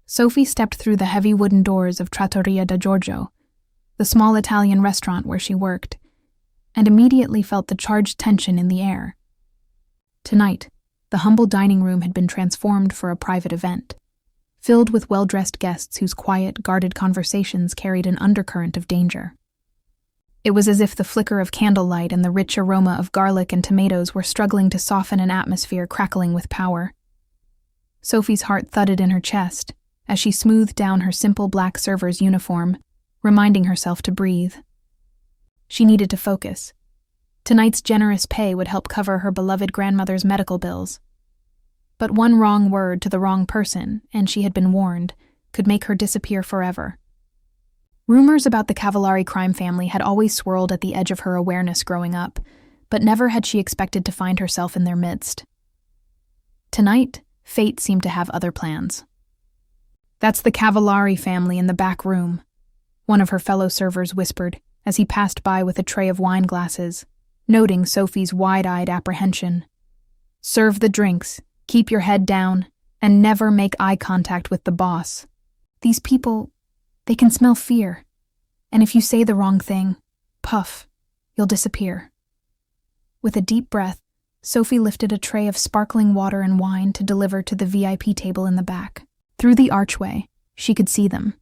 Sophie stepped through the heavy wooden doors of Trattoria da Giorgio, the small Italian restaurant where she worked, and immediately felt the charged tension in the air. Tonight, the humble dining room had been transformed for a private event, filled with well-dressed guests whose quiet, guarded conversations carried an undercurrent of danger. It was as if the flicker of candlelight and the rich aroma of garlic and tomatoes were struggling to soften an atmosphere crackling with power. Sophie's heart thudded in her chest as she smoothed down her simple black server's uniform, reminding herself to breathe. She needed to focus. Tonight's generous pay would help cover her beloved grandmother's medical bills. But one wrong word to the wrong person, and she had been warned, could make her disappear forever. Rumors about the Cavallari crime family had always swirled at the edge of her awareness growing up, but never had she expected to find herself in their midst. Tonight, fate seemed to have other plans. "That's the Cavallari family in the back room," one of her fellow servers whispered as he passed by with a tray of wine glasses, noting Sophie's wide-eyed apprehension. "Serve the drinks, keep your head down, and never make eye contact with the boss. These people, they can smell fear, and if you say the wrong thing, puff, you'll disappear." With a deep breath, Sophie lifted a tray of sparkling water and wine to deliver to the VIP table in the back. Through the archway, she could see them.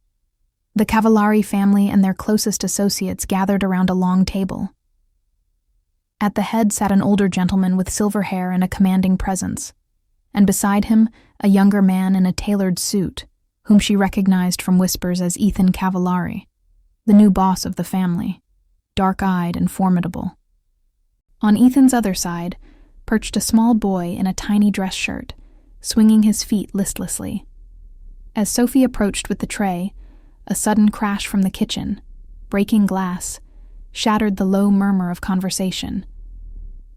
The Cavallari family and their closest associates gathered around a long table. At the head sat an older gentleman with silver hair and a commanding presence, and beside him a younger man in a tailored suit, whom she recognized from whispers as Ethan Cavallari, the new boss of the family, dark-eyed and formidable. On Ethan's other side perched a small boy in a tiny dress shirt, swinging his feet listlessly. As Sophie approached with the tray, a sudden crash from the kitchen, breaking glass, shattered the low murmur of conversation.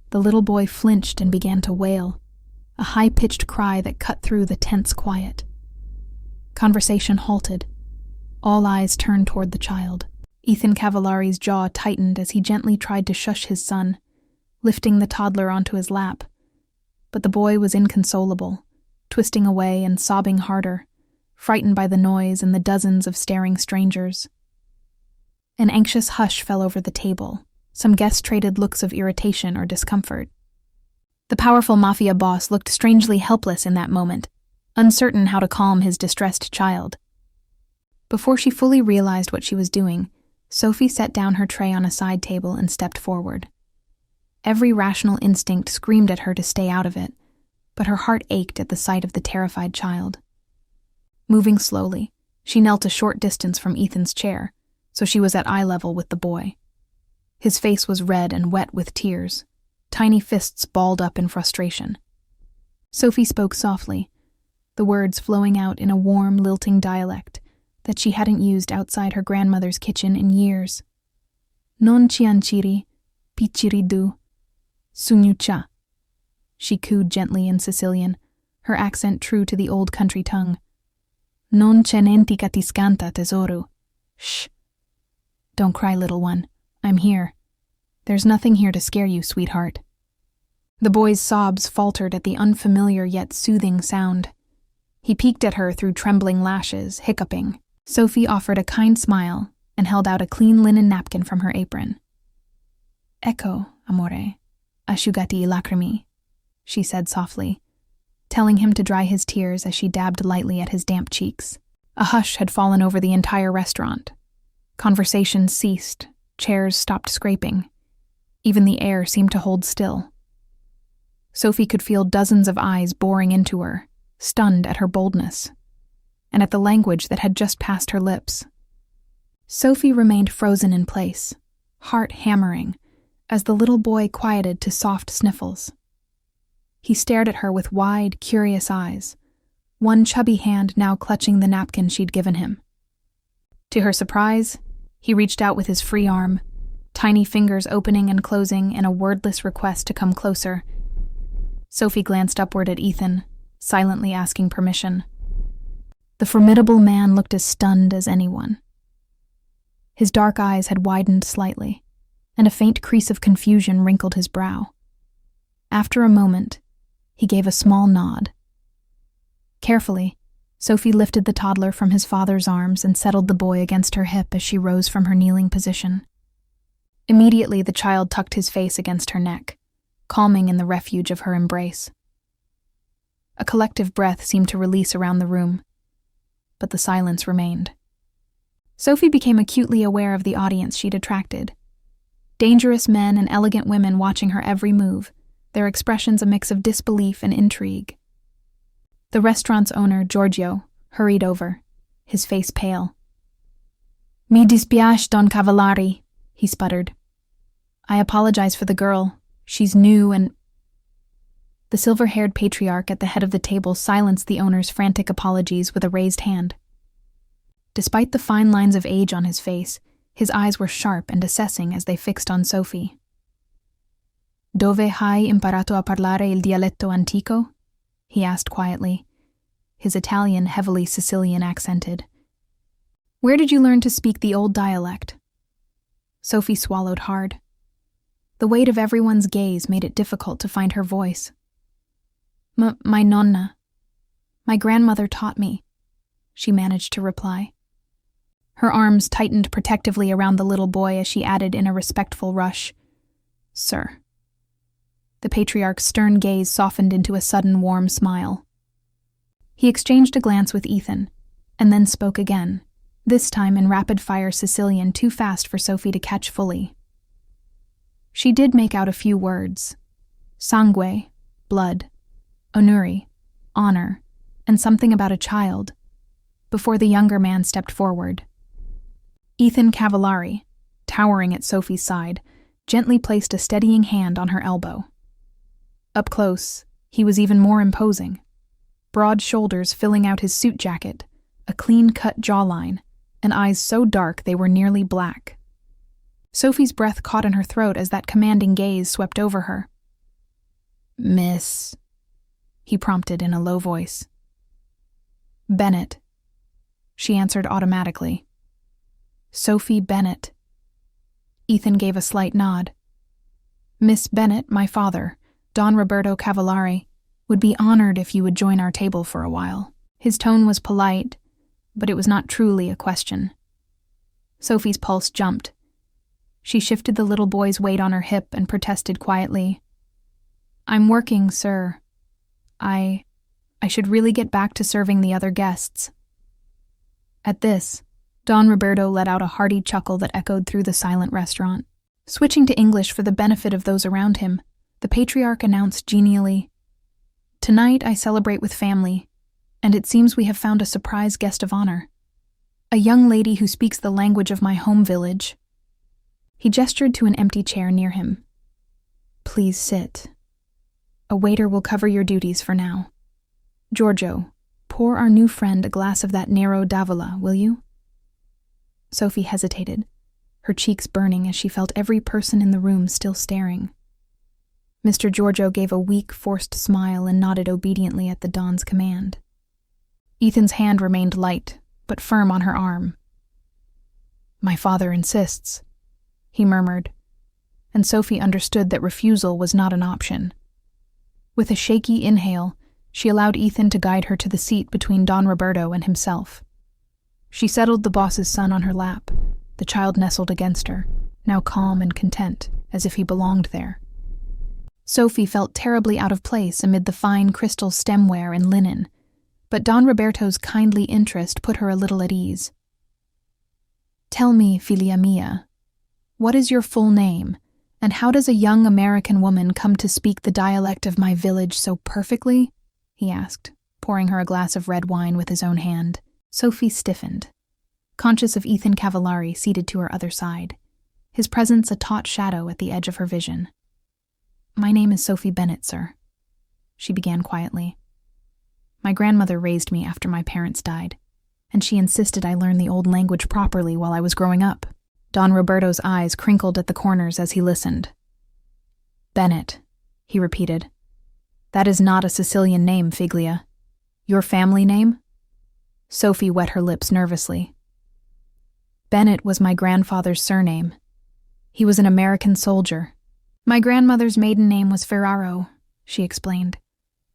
The little boy flinched and began to wail, a high-pitched cry that cut through the tense quiet. Conversation halted. All eyes turned toward the child. Ethan Cavallari's jaw tightened as he gently tried to shush his son, lifting the toddler onto his lap. But the boy was inconsolable, twisting away and sobbing harder, frightened by the noise and the dozens of staring strangers. An anxious hush fell over the table. Some guests traded looks of irritation or discomfort. The powerful Mafia boss looked strangely helpless in that moment, uncertain how to calm his distressed child. Before she fully realized what she was doing, Sophie set down her tray on a side table and stepped forward. Every rational instinct screamed at her to stay out of it, but her heart ached at the sight of the terrified child. Moving slowly, she knelt a short distance from Ethan's chair, so she was at eye level with the boy. His face was red and wet with tears, tiny fists balled up in frustration. Sophie spoke softly, the words flowing out in a warm, lilting dialect that she hadn't used outside her grandmother's kitchen in years. "Non cianciri, picciridu, sugnucha," she cooed gently in Sicilian, her accent true to the old country tongue. "Non c'è niente che ti scanta, tesoro. Shh. Don't cry, little one. I'm here. There's nothing here to scare you, sweetheart." The boy's sobs faltered at the unfamiliar yet soothing sound. He peeked at her through trembling lashes, hiccuping. Sophie offered a kind smile and held out a clean linen napkin from her apron. "Ecco, amore, asciugati I lacrimi," she said softly, telling him to dry his tears as she dabbed lightly at his damp cheeks. A hush had fallen over the entire restaurant. Conversations ceased, chairs stopped scraping. Even the air seemed to hold still. Sophie could feel dozens of eyes boring into her, stunned at her boldness, and at the language that had just passed her lips. Sophie remained frozen in place, heart hammering, as the little boy quieted to soft sniffles. He stared at her with wide, curious eyes, one chubby hand now clutching the napkin she'd given him. To her surprise, he reached out with his free arm, tiny fingers opening and closing in a wordless request to come closer. Sophie glanced upward at Ethan, silently asking permission. The formidable man looked as stunned as anyone. His dark eyes had widened slightly, and a faint crease of confusion wrinkled his brow. After a moment, he gave a small nod. Carefully, Sophie lifted the toddler from his father's arms and settled the boy against her hip as she rose from her kneeling position. Immediately, the child tucked his face against her neck, calming in the refuge of her embrace. A collective breath seemed to release around the room, but the silence remained. Sophie became acutely aware of the audience she'd attracted. Dangerous men and elegant women watching her every move, their expressions a mix of disbelief and intrigue. The restaurant's owner, Giorgio, hurried over, his face pale. "Mi dispiace, Don Cavallari," he sputtered. "I apologize for the girl. She's new and—" The silver-haired patriarch at the head of the table silenced the owner's frantic apologies with a raised hand. Despite the fine lines of age on his face, his eyes were sharp and assessing as they fixed on Sophie. "Dove hai imparato a parlare il dialetto antico?" he asked quietly, his Italian heavily Sicilian accented. "Where did you learn to speak the old dialect?" Sophie swallowed hard. The weight of everyone's gaze made it difficult to find her voice. My nonna. My grandmother taught me," she managed to reply. Her arms tightened protectively around the little boy as she added in a respectful rush, "Sir." The patriarch's stern gaze softened into a sudden warm smile. He exchanged a glance with Ethan, and then spoke again, this time in rapid-fire Sicilian too fast for Sophie to catch fully. She did make out a few words: sangue, blood, onuri, honor, and something about a child, before the younger man stepped forward. Ethan Cavallari, towering at Sophie's side, gently placed a steadying hand on her elbow. Up close, he was even more imposing. Broad shoulders filling out his suit jacket, a clean-cut jawline, and eyes so dark they were nearly black. Sophie's breath caught in her throat as that commanding gaze swept over her. "Miss," he prompted in a low voice. "Bennett," she answered automatically. "Sophie Bennett." Ethan gave a slight nod. "Miss Bennett, my father, Don Roberto Cavallari, would be honored if you would join our table for a while." His tone was polite, but it was not truly a question. Sophie's pulse jumped. She shifted the little boy's weight on her hip and protested quietly. "I'm working, sir. I should really get back to serving the other guests." At this, Don Roberto let out a hearty chuckle that echoed through the silent restaurant. Switching to English for the benefit of those around him, the patriarch announced genially, "Tonight I celebrate with family, and it seems we have found a surprise guest of honor. A young lady who speaks the language of my home village." He gestured to an empty chair near him. "Please sit. A waiter will cover your duties for now. Giorgio, pour our new friend a glass of that Nero d'Avola, will you?" Sophie hesitated, her cheeks burning as she felt every person in the room still staring. Mr. Giorgio gave a weak, forced smile and nodded obediently at the Don's command. Ethan's hand remained light, but firm on her arm. "My father insists," he murmured, and Sophie understood that refusal was not an option. With a shaky inhale, she allowed Ethan to guide her to the seat between Don Roberto and himself. She settled the boss's son on her lap, the child nestled against her, now calm and content, as if he belonged there. Sophie felt terribly out of place amid the fine crystal stemware and linen, but Don Roberto's kindly interest put her a little at ease. "Tell me, figlia mia, what is your full name, and how does a young American woman come to speak the dialect of my village so perfectly?" he asked, pouring her a glass of red wine with his own hand. Sophie stiffened, conscious of Ethan Cavallari seated to her other side, his presence a taut shadow at the edge of her vision. "My name is Sophie Bennett, sir," she began quietly. "My grandmother raised me after my parents died, and she insisted I learn the old language properly while I was growing up." Don Roberto's eyes crinkled at the corners as he listened. "Bennett," he repeated. "That is not a Sicilian name, Figlia. Your family name?" Sophie wet her lips nervously. "Bennett was my grandfather's surname. He was an American soldier. My grandmother's maiden name was Ferraro," she explained.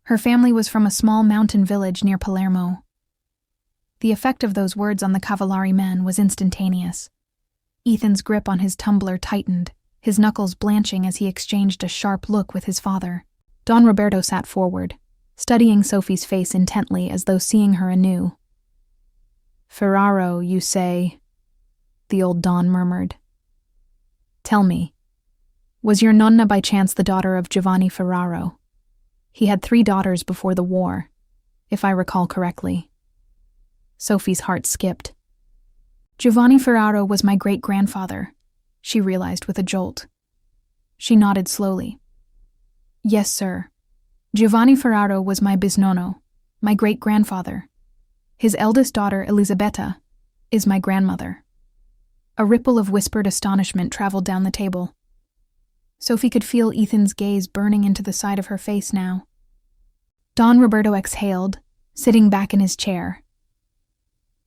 "Her family was from a small mountain village near Palermo. The effect of those words on the Cavallari men was instantaneous. Ethan's grip on his tumbler tightened, his knuckles blanching as he exchanged a sharp look with his father. Don Roberto sat forward, studying Sophie's face intently as though seeing her anew. "Ferraro, you say," the old Don murmured. "Tell me, was your nonna by chance the daughter of Giovanni Ferraro? He had 3 daughters before the war, if I recall correctly." Sophie's heart skipped. "Giovanni Ferraro was my great-grandfather," she realized with a jolt. She nodded slowly. "Yes, sir. Giovanni Ferraro was my bisnonno, my great-grandfather. His eldest daughter, Elisabetta, is my grandmother." A ripple of whispered astonishment traveled down the table. Sophie could feel Ethan's gaze burning into the side of her face now. Don Roberto exhaled, sitting back in his chair.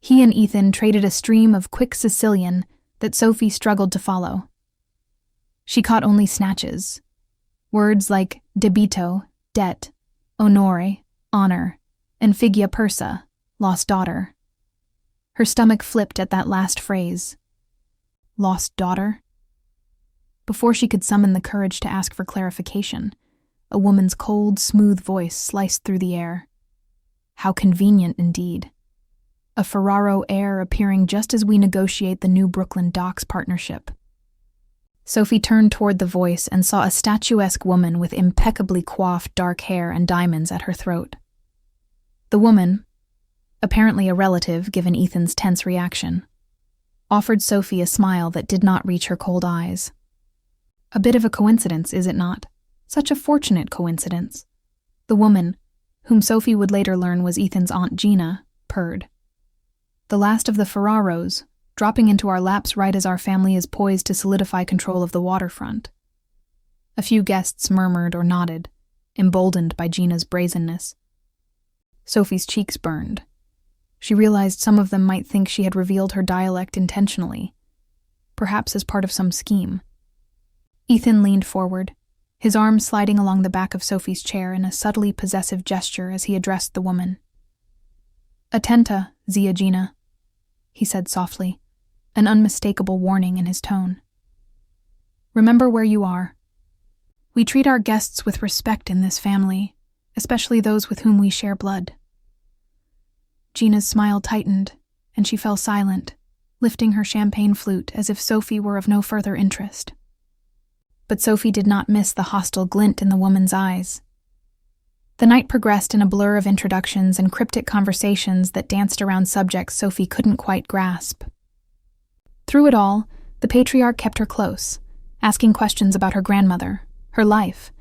He and Ethan traded a stream of quick Sicilian that Sophie struggled to follow. She caught only snatches. Words like debito, debt, onore, honor, and figia persa, lost daughter. Her stomach flipped at that last phrase. Lost daughter? Before she could summon the courage to ask for clarification, a woman's cold, smooth voice sliced through the air. How convenient indeed. A Ferraro heir appearing just as we negotiate the new Brooklyn Docks partnership. Sophie turned toward the voice and saw a statuesque woman with impeccably coiffed dark hair and diamonds at her throat. The woman, apparently a relative given Ethan's tense reaction, offered Sophie a smile that did not reach her cold eyes. A bit of a coincidence, is it not? Such a fortunate coincidence. The woman, whom Sophie would later learn was Ethan's Aunt Gina, purred. The last of the Ferraros, dropping into our laps right as our family is poised to solidify control of the waterfront. A few guests murmured or nodded, emboldened by Gina's brazenness. Sophie's cheeks burned. She realized some of them might think she had revealed her dialect intentionally, perhaps as part of some scheme. Ethan leaned forward, his arm sliding along the back of Sophie's chair in a subtly possessive gesture as he addressed the woman. "Attenta, zia Gina," he said softly, an unmistakable warning in his tone. "Remember where you are. We treat our guests with respect in this family, especially those with whom we share blood." Gina's smile tightened, and she fell silent, lifting her champagne flute as if Sophie were of no further interest. But Sophie did not miss the hostile glint in the woman's eyes. The night progressed in a blur of introductions and cryptic conversations that danced around subjects Sophie couldn't quite grasp. Through it all, the patriarch kept her close, asking questions about her grandmother, her life,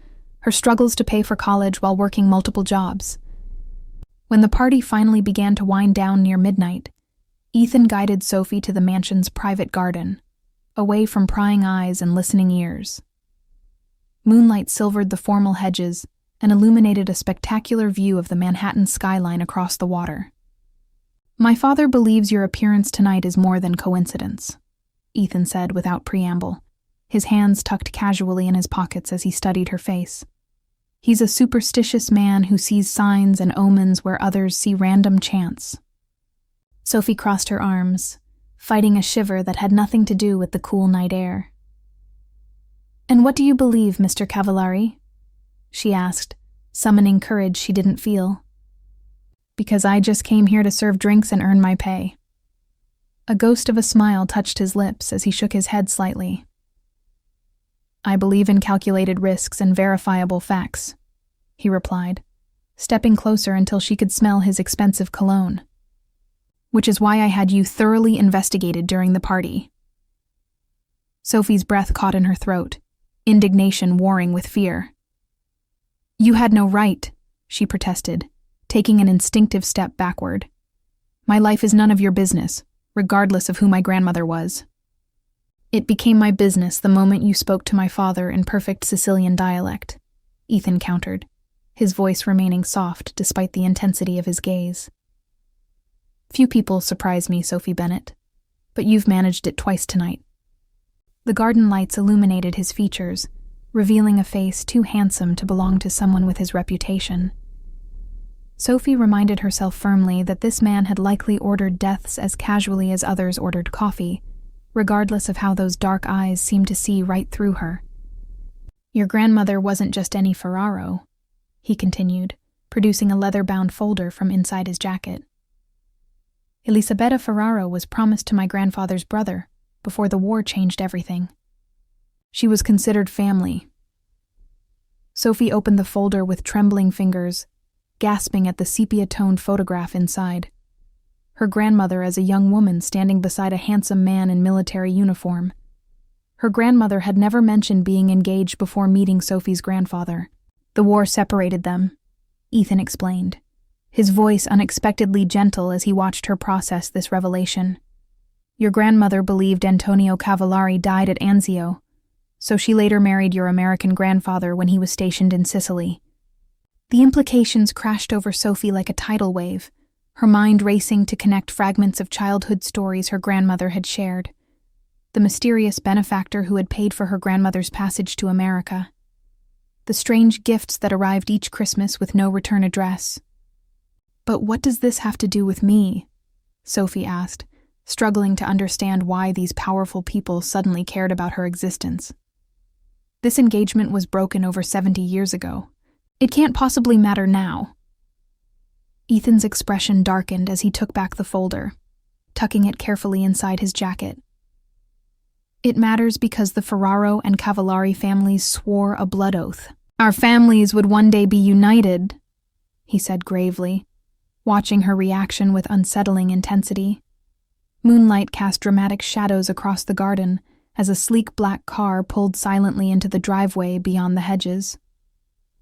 her struggles to pay for college while working multiple jobs. When the party finally began to wind down near midnight, Ethan guided Sophie to the mansion's private garden, away from prying eyes and listening ears. Moonlight silvered the formal hedges and illuminated a spectacular view of the Manhattan skyline across the water. "My father believes your appearance tonight is more than coincidence," Ethan said without preamble, his hands tucked casually in his pockets as he studied her face. "He's a superstitious man who sees signs and omens where others see random chance." Sophie crossed her arms, fighting a shiver that had nothing to do with the cool night air. "And what do you believe, Mr. Cavallari?" she asked, summoning courage she didn't feel. "Because I just came here to serve drinks and earn my pay." A ghost of a smile touched his lips as he shook his head slightly. "I believe in calculated risks and verifiable facts," he replied, stepping closer until she could smell his expensive cologne. "Which is why I had you thoroughly investigated during the party." Sophie's breath caught in her throat, indignation warring with fear. "You had no right," she protested, taking an instinctive step backward. "My life is none of your business, regardless of who my grandmother was." "It became my business the moment you spoke to my father in perfect Sicilian dialect," Ethan countered, his voice remaining soft despite the intensity of his gaze. "Few people surprise me, Sophie Bennett, but you've managed it twice tonight." The garden lights illuminated his features, revealing a face too handsome to belong to someone with his reputation. Sophie reminded herself firmly that this man had likely ordered deaths as casually as others ordered coffee, regardless of how those dark eyes seemed to see right through her. "Your grandmother wasn't just any Ferraro," he continued, producing a leather-bound folder from inside his jacket. "Elisabetta Ferraro was promised to my grandfather's brother before the war changed everything. She was considered family." Sophie opened the folder with trembling fingers, gasping at the sepia-toned photograph inside. Her grandmother as a young woman standing beside a handsome man in military uniform. Her grandmother had never mentioned being engaged before meeting Sophie's grandfather. "The war separated them," Ethan explained, his voice unexpectedly gentle as he watched her process this revelation. "Your grandmother believed Antonio Cavallari died at Anzio, so she later married your American grandfather when he was stationed in Sicily." The implications crashed over Sophie like a tidal wave, her mind racing to connect fragments of childhood stories her grandmother had shared. The mysterious benefactor who had paid for her grandmother's passage to America. The strange gifts that arrived each Christmas with no return address. "But what does this have to do with me?" Sophie asked, struggling to understand why these powerful people suddenly cared about her existence. "This engagement was broken over 70 years ago. It can't possibly matter now." Ethan's expression darkened as he took back the folder, tucking it carefully inside his jacket. "It matters because the Ferraro and Cavallari families swore a blood oath. Our families would one day be united," he said gravely, watching her reaction with unsettling intensity. Moonlight cast dramatic shadows across the garden as a sleek black car pulled silently into the driveway beyond the hedges.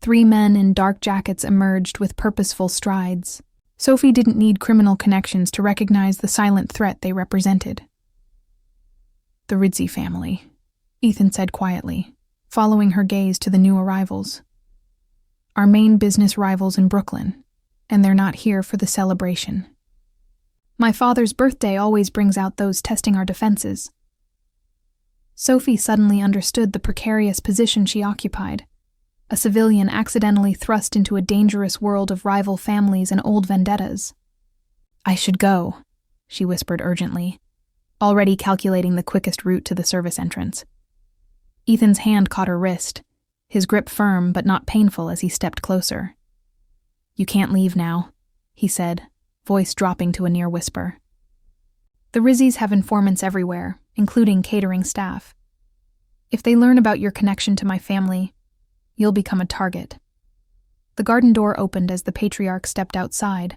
3 men in dark jackets emerged with purposeful strides. Sophie didn't need criminal connections to recognize the silent threat they represented. "The Rizzi family," Ethan said quietly, following her gaze to the new arrivals. "Our main business rivals in Brooklyn, and they're not here for the celebration. My father's birthday always brings out those testing our defenses." Sophie suddenly understood the precarious position she occupied. A civilian accidentally thrust into a dangerous world of rival families and old vendettas. "I should go," she whispered urgently, already calculating the quickest route to the service entrance. Ethan's hand caught her wrist, his grip firm but not painful as he stepped closer. "You can't leave now," he said, voice dropping to a near whisper. "The Rizzis have informants everywhere, including catering staff. If they learn about your connection to my family, you'll become a target." The garden door opened as the patriarch stepped outside,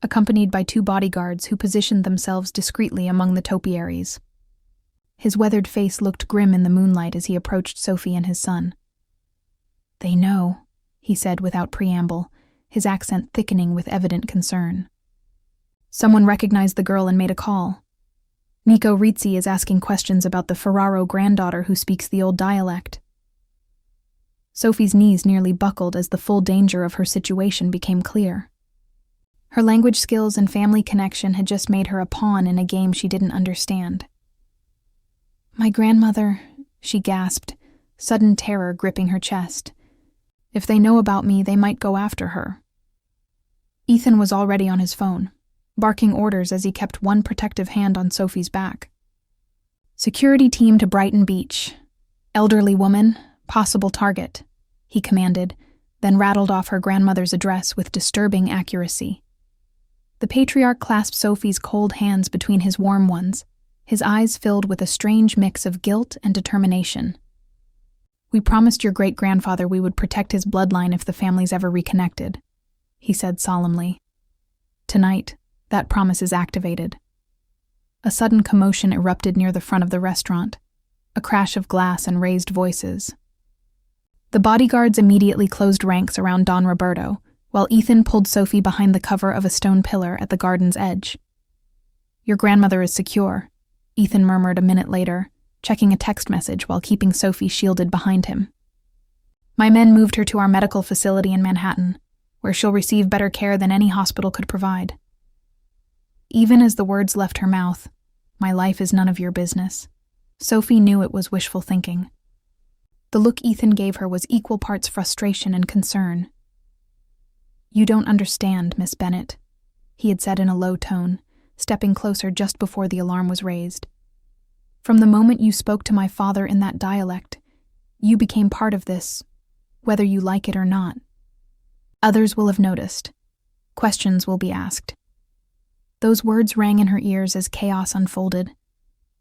accompanied by 2 bodyguards who positioned themselves discreetly among the topiaries. His weathered face looked grim in the moonlight as he approached Sophie and his son. "They know," he said without preamble, his accent thickening with evident concern. "Someone recognized the girl and made a call. Nico Rizzi is asking questions about the Ferraro granddaughter who speaks the old dialect." Sophie's knees nearly buckled as the full danger of her situation became clear. Her language skills and family connection had just made her a pawn in a game she didn't understand. "My grandmother," she gasped, sudden terror gripping her chest. "If they know about me, they might go after her." Ethan was already on his phone, barking orders as he kept one protective hand on Sophie's back. "Security team to Brighton Beach. Elderly woman, possible target," he commanded, then rattled off her grandmother's address with disturbing accuracy. The patriarch clasped Sophie's cold hands between his warm ones, his eyes filled with a strange mix of guilt and determination. "We promised your great-grandfather we would protect his bloodline if the families ever reconnected," he said solemnly. "Tonight, that promise is activated." A sudden commotion erupted near the front of the restaurant, a crash of glass and raised voices. The bodyguards immediately closed ranks around Don Roberto, while Ethan pulled Sophie behind the cover of a stone pillar at the garden's edge. "Your grandmother is secure," Ethan murmured a minute later, checking a text message while keeping Sophie shielded behind him. "My men moved her to our medical facility in Manhattan, where she'll receive better care than any hospital could provide." Even as the words left her mouth, "My life is none of your business," Sophie knew it was wishful thinking. The look Ethan gave her was equal parts frustration and concern. "You don't understand, Miss Bennet," he had said in a low tone, stepping closer just before the alarm was raised. "From the moment you spoke to my father in that dialect, you became part of this, whether you like it or not. Others will have noticed. Questions will be asked." Those words rang in her ears as chaos unfolded.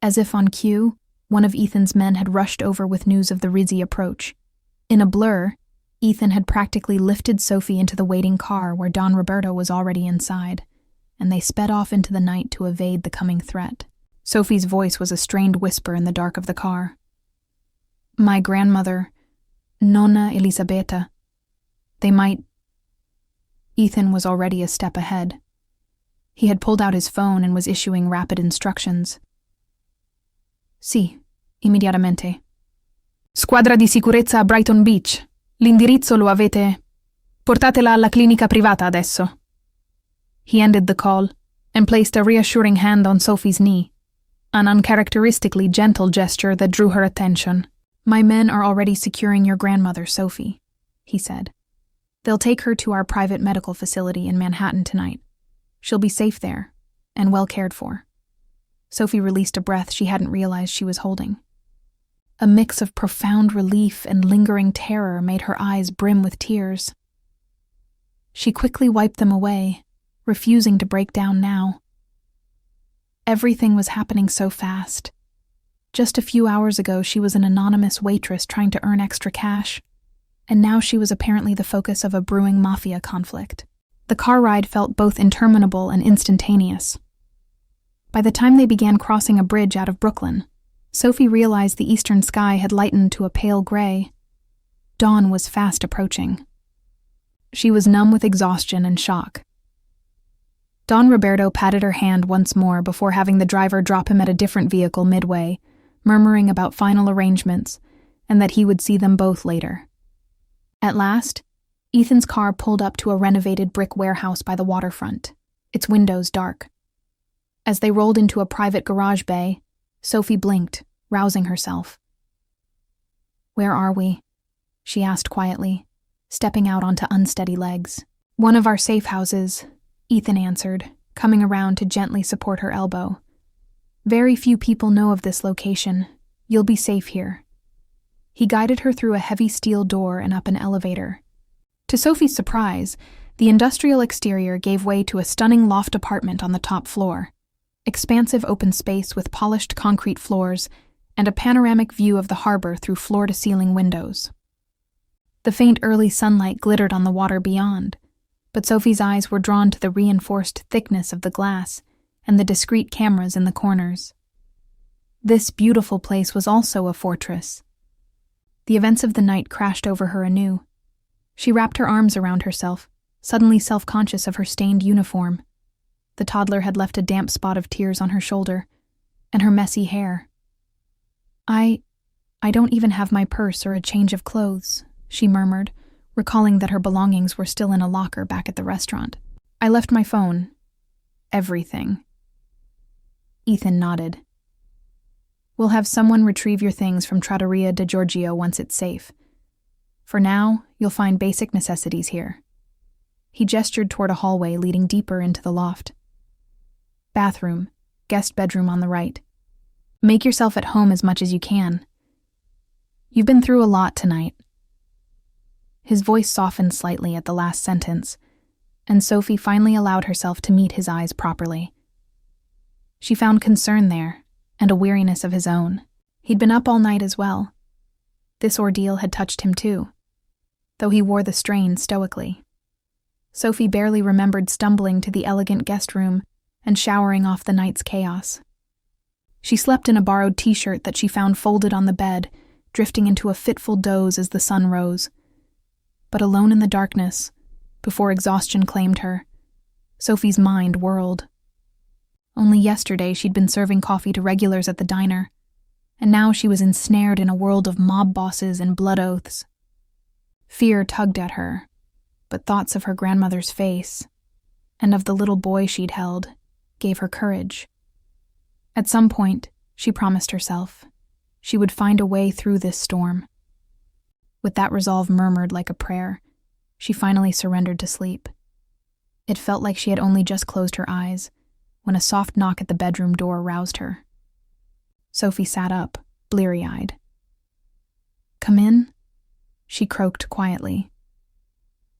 As if on cue, one of Ethan's men had rushed over with news of the Rizzi approach. In a blur, Ethan had practically lifted Sophie into the waiting car where Don Roberto was already inside, and they sped off into the night to evade the coming threat. Sophie's voice was a strained whisper in the dark of the car. "My grandmother, Nonna Elisabetta. They might—" Ethan was already a step ahead. He had pulled out his phone and was issuing rapid instructions. "Sì, immediatamente. Squadra di sicurezza a Brighton Beach. L'indirizzo lo avete? Portatela alla clinica privata adesso." He ended the call and placed a reassuring hand on Sophie's knee, an uncharacteristically gentle gesture that drew her attention. "My men are already securing your grandmother, Sophie," he said. "They'll take her to our private medical facility in Manhattan tonight. She'll be safe there, and well cared for." Sophie released a breath she hadn't realized she was holding. A mix of profound relief and lingering terror made her eyes brim with tears. She quickly wiped them away, refusing to break down now. Everything was happening so fast. Just a few hours ago, she was an anonymous waitress trying to earn extra cash, and now she was apparently the focus of a brewing Mafia conflict. The car ride felt both interminable and instantaneous. By the time they began crossing a bridge out of Brooklyn, Sophie realized the eastern sky had lightened to a pale gray. Dawn was fast approaching. She was numb with exhaustion and shock. Don Roberto patted her hand once more before having the driver drop him at a different vehicle midway, murmuring about final arrangements and that he would see them both later. At last, Ethan's car pulled up to a renovated brick warehouse by the waterfront, its windows dark. As they rolled into a private garage bay, Sophie blinked, rousing herself. "Where are we?" she asked quietly, stepping out onto unsteady legs. "One of our safe houses," Ethan answered, coming around to gently support her elbow. "Very few people know of this location. You'll be safe here." He guided her through a heavy steel door and up an elevator. To Sophie's surprise, the industrial exterior gave way to a stunning loft apartment on the top floor. Expansive open space with polished concrete floors and a panoramic view of the harbor through floor-to-ceiling windows. The faint early sunlight glittered on the water beyond, but Sophie's eyes were drawn to the reinforced thickness of the glass and the discreet cameras in the corners. This beautiful place was also a fortress. The events of the night crashed over her anew. She wrapped her arms around herself, suddenly self-conscious of her stained uniform. The toddler had left a damp spot of tears on her shoulder, and her messy hair. I don't even have my purse or a change of clothes," she murmured, recalling that her belongings were still in a locker back at the restaurant. "I left my phone. Everything." Ethan nodded. "We'll have someone retrieve your things from Trattoria di Giorgio once it's safe. For now, you'll find basic necessities here." He gestured toward a hallway leading deeper into the loft. "Bathroom, guest bedroom on the right. Make yourself at home as much as you can. You've been through a lot tonight." His voice softened slightly at the last sentence, and Sophie finally allowed herself to meet his eyes properly. She found concern there, and a weariness of his own. He'd been up all night as well. This ordeal had touched him too, though he wore the strain stoically. Sophie barely remembered stumbling to the elegant guest room and showering off the night's chaos. She slept in a borrowed t-shirt that she found folded on the bed, drifting into a fitful doze as the sun rose. But alone in the darkness, before exhaustion claimed her, Sophie's mind whirled. Only yesterday she'd been serving coffee to regulars at the diner, and now she was ensnared in a world of mob bosses and blood oaths. Fear tugged at her, but thoughts of her grandmother's face, and of the little boy she'd held, gave her courage. At some point, she promised herself, she would find a way through this storm. With that resolve murmured like a prayer, she finally surrendered to sleep. It felt like she had only just closed her eyes when a soft knock at the bedroom door roused her. Sophie sat up, bleary-eyed. "Come in," she croaked quietly.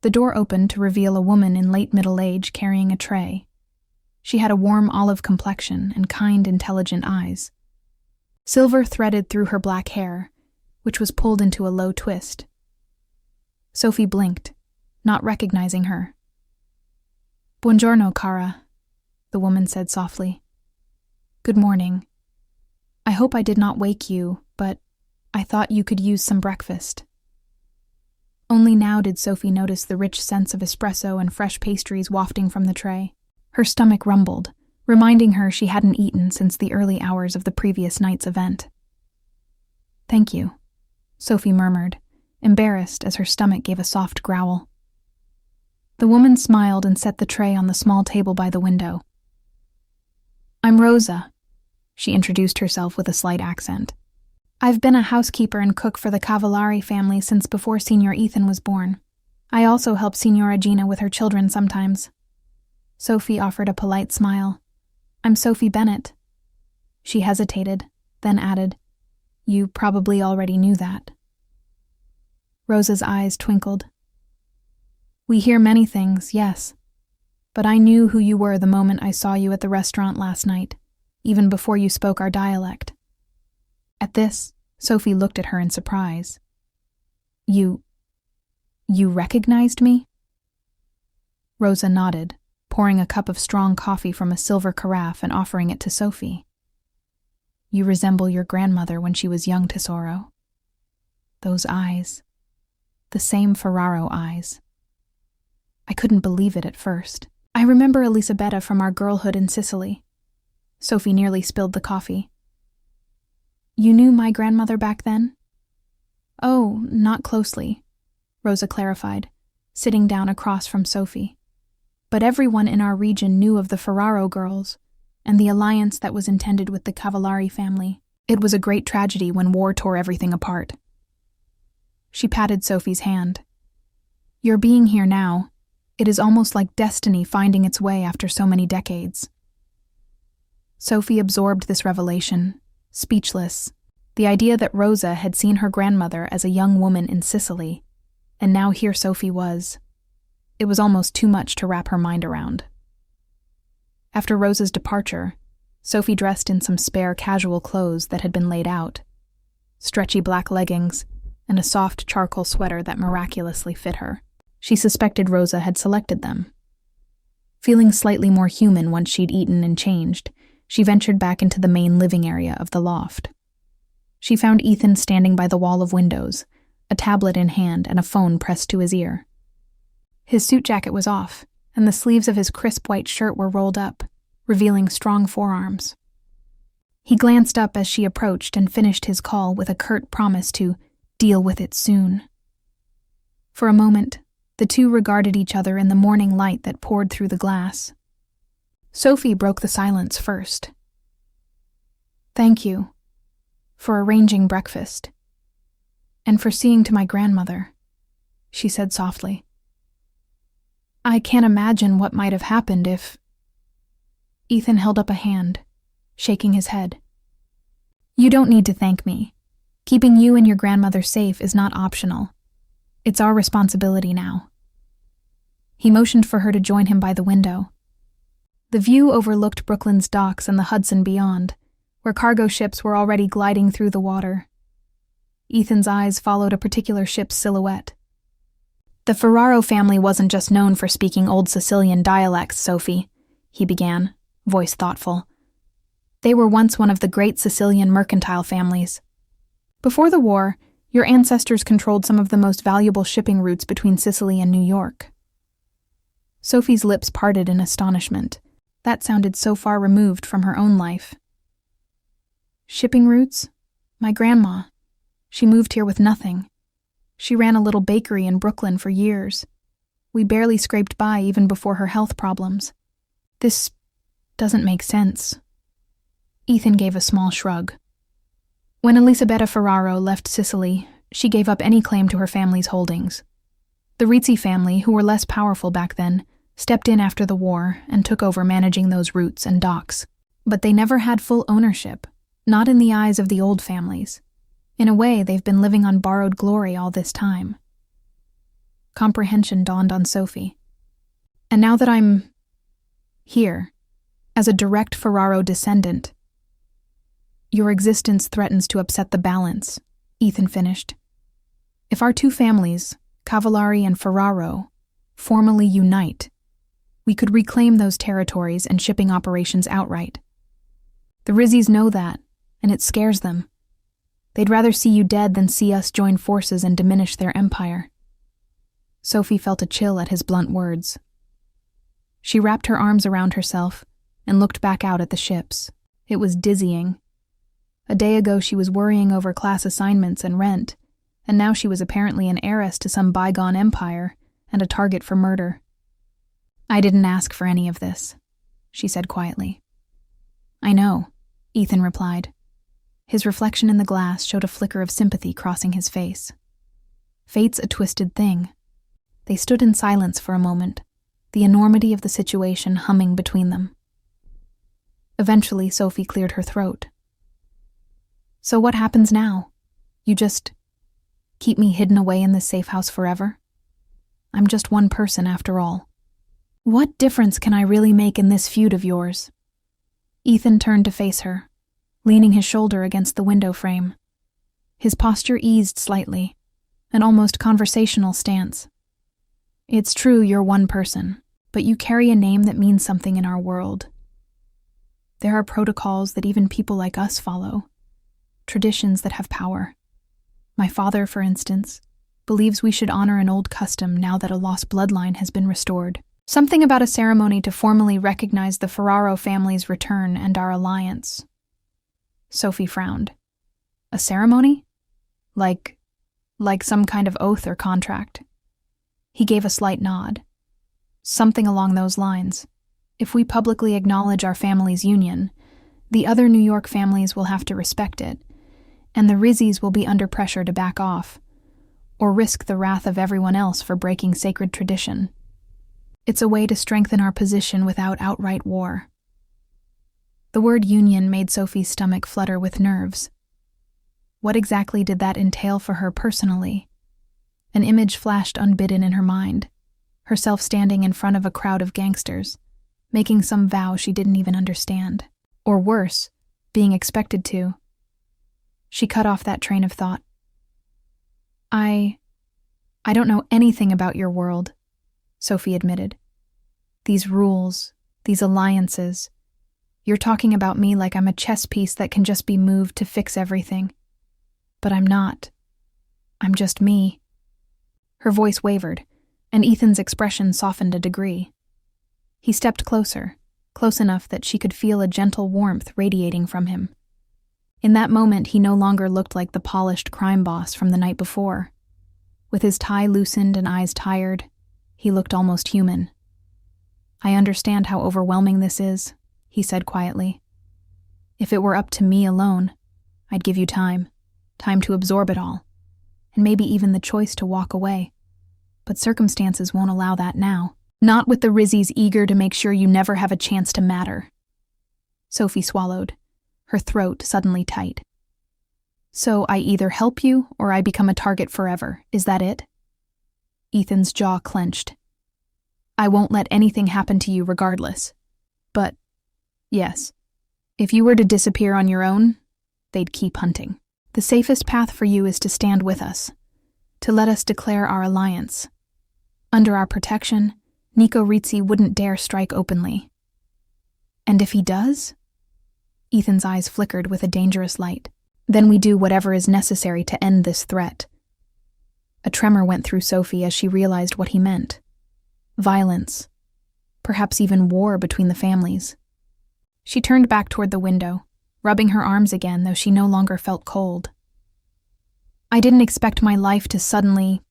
The door opened to reveal a woman in late middle age carrying a tray. She had a warm olive complexion and kind, intelligent eyes. Silver threaded through her black hair, which was pulled into a low twist. Sophie blinked, not recognizing her. "Buongiorno, cara," the woman said softly. "Good morning. I hope I did not wake you, but I thought you could use some breakfast." Only now did Sophie notice the rich scents of espresso and fresh pastries wafting from the tray. Her stomach rumbled, reminding her she hadn't eaten since the early hours of the previous night's event. "Thank you," Sophie murmured, embarrassed as her stomach gave a soft growl. The woman smiled and set the tray on the small table by the window. "I'm Rosa," she introduced herself with a slight accent. "I've been a housekeeper and cook for the Cavallari family since before Signor Ethan was born. I also help Signora Gina with her children sometimes." Sophie offered a polite smile. "I'm Sophie Bennett." She hesitated, then added, "You probably already knew that." Rosa's eyes twinkled. "We hear many things, yes. But I knew who you were the moment I saw you at the restaurant last night, even before you spoke our dialect." At this, Sophie looked at her in surprise. You recognized me?" Rosa nodded, pouring a cup of strong coffee from a silver carafe and offering it to Sophie. "You resemble your grandmother when she was young, Tesoro. Those eyes. The same Ferraro eyes." I couldn't believe it at first. I remember Elisabetta from our girlhood in Sicily. Sophie nearly spilled the coffee. "You knew my grandmother back then?" "Oh, not closely," Rosa clarified, sitting down across from Sophie. "But everyone in our region knew of the Ferraro girls and the alliance that was intended with the Cavallari family. It was a great tragedy when war tore everything apart." She patted Sophie's hand. "Your being here now, it is almost like destiny finding its way after so many decades." Sophie absorbed this revelation, speechless. The idea that Rosa had seen her grandmother as a young woman in Sicily, and now here Sophie was. It was almost too much to wrap her mind around. After Rosa's departure, Sophie dressed in some spare casual clothes that had been laid out. Stretchy black leggings, and a soft charcoal sweater that miraculously fit her. She suspected Rosa had selected them. Feeling slightly more human once she'd eaten and changed, she ventured back into the main living area of the loft. She found Ethan standing by the wall of windows, a tablet in hand and a phone pressed to his ear. His suit jacket was off, and the sleeves of his crisp white shirt were rolled up, revealing strong forearms. He glanced up as she approached and finished his call with a curt promise to deal with it soon. For a moment, the two regarded each other in the morning light that poured through the glass. Sophie broke the silence first. "Thank you for arranging breakfast and for seeing to my grandmother," she said softly. "I can't imagine what might have happened if—" Ethan held up a hand, shaking his head. "You don't need to thank me. Keeping you and your grandmother safe is not optional. It's our responsibility now." He motioned for her to join him by the window. The view overlooked Brooklyn's docks and the Hudson beyond, where cargo ships were already gliding through the water. Ethan's eyes followed a particular ship's silhouette. "The Ferraro family wasn't just known for speaking old Sicilian dialects, Sophie," he began, voice thoughtful. "They were once one of the great Sicilian mercantile families. Before the war, your ancestors controlled some of the most valuable shipping routes between Sicily and New York." Sophie's lips parted in astonishment. That sounded so far removed from her own life. "Shipping routes? My grandma. She moved here with nothing. She ran a little bakery in Brooklyn for years. We barely scraped by even before her health problems. This doesn't make sense." Ethan gave a small shrug. "When Elisabetta Ferraro left Sicily, she gave up any claim to her family's holdings. The Rizzi family, who were less powerful back then, stepped in after the war and took over managing those routes and docks. But they never had full ownership, not in the eyes of the old families. In a way, they've been living on borrowed glory all this time. Comprehension dawned on Sophie. And now that I'm here, as a direct Ferraro descendant, your existence threatens to upset the balance, Ethan finished. If our two families, Cavallari and Ferraro, formally unite, we could reclaim those territories and shipping operations outright. The Rizzies know that, and it scares them. They'd rather see you dead than see us join forces and diminish their empire. Sophie felt a chill at his blunt words. She wrapped her arms around herself and looked back out at the ships. It was dizzying. A day ago she was worrying over class assignments and rent, and now she was apparently an heiress to some bygone empire and a target for murder. I didn't ask for any of this, she said quietly. I know, Ethan replied. His reflection in the glass showed a flicker of sympathy crossing his face. Fate's a twisted thing. They stood in silence for a moment, the enormity of the situation humming between them. Eventually, Sophie cleared her throat. So what happens now? You just keep me hidden away in this safe house forever? I'm just one person after all. What difference can I really make in this feud of yours? Ethan turned to face her, leaning his shoulder against the window frame. His posture eased slightly, an almost conversational stance. It's true you're one person, but you carry a name that means something in our world. There are protocols that even people like us follow, traditions that have power. My father, for instance, believes we should honor an old custom now that a lost bloodline has been restored. Something about a ceremony to formally recognize the Ferraro family's return and our alliance. Sophie frowned. A ceremony? Like some kind of oath or contract. He gave a slight nod. Something along those lines. If we publicly acknowledge our family's union, the other New York families will have to respect it, and the Rizzies will be under pressure to back off, or risk the wrath of everyone else for breaking sacred tradition. It's a way to strengthen our position without outright war. The word union made Sophie's stomach flutter with nerves. What exactly did that entail for her personally? An image flashed unbidden in her mind, herself standing in front of a crowd of gangsters, making some vow she didn't even understand. Or worse, being expected to. She cut off that train of thought. I don't know anything about your world, Sophie admitted. These rules, these alliances. You're talking about me like I'm a chess piece that can just be moved to fix everything. But I'm not. I'm just me. Her voice wavered, and Ethan's expression softened a degree. He stepped closer, close enough that she could feel a gentle warmth radiating from him. In that moment, he no longer looked like the polished crime boss from the night before. With his tie loosened and eyes tired, he looked almost human. I understand how overwhelming this is, he said quietly. If it were up to me alone, I'd give you time to absorb it all, and maybe even the choice to walk away. But circumstances won't allow that now. Not with the Rizzies eager to make sure you never have a chance to matter. Sophie swallowed, her throat suddenly tight. So I either help you or I become a target forever, is that it? Ethan's jaw clenched. I won't let anything happen to you regardless. But, yes, if you were to disappear on your own, they'd keep hunting. The safest path for you is to stand with us, to let us declare our alliance. Under our protection, Nico Rizzi wouldn't dare strike openly. And if he does? Ethan's eyes flickered with a dangerous light. Then we do whatever is necessary to end this threat. A tremor went through Sophie as she realized what he meant. Violence. Perhaps even war between the families. She turned back toward the window, rubbing her arms again, though she no longer felt cold. I didn't expect my life to suddenly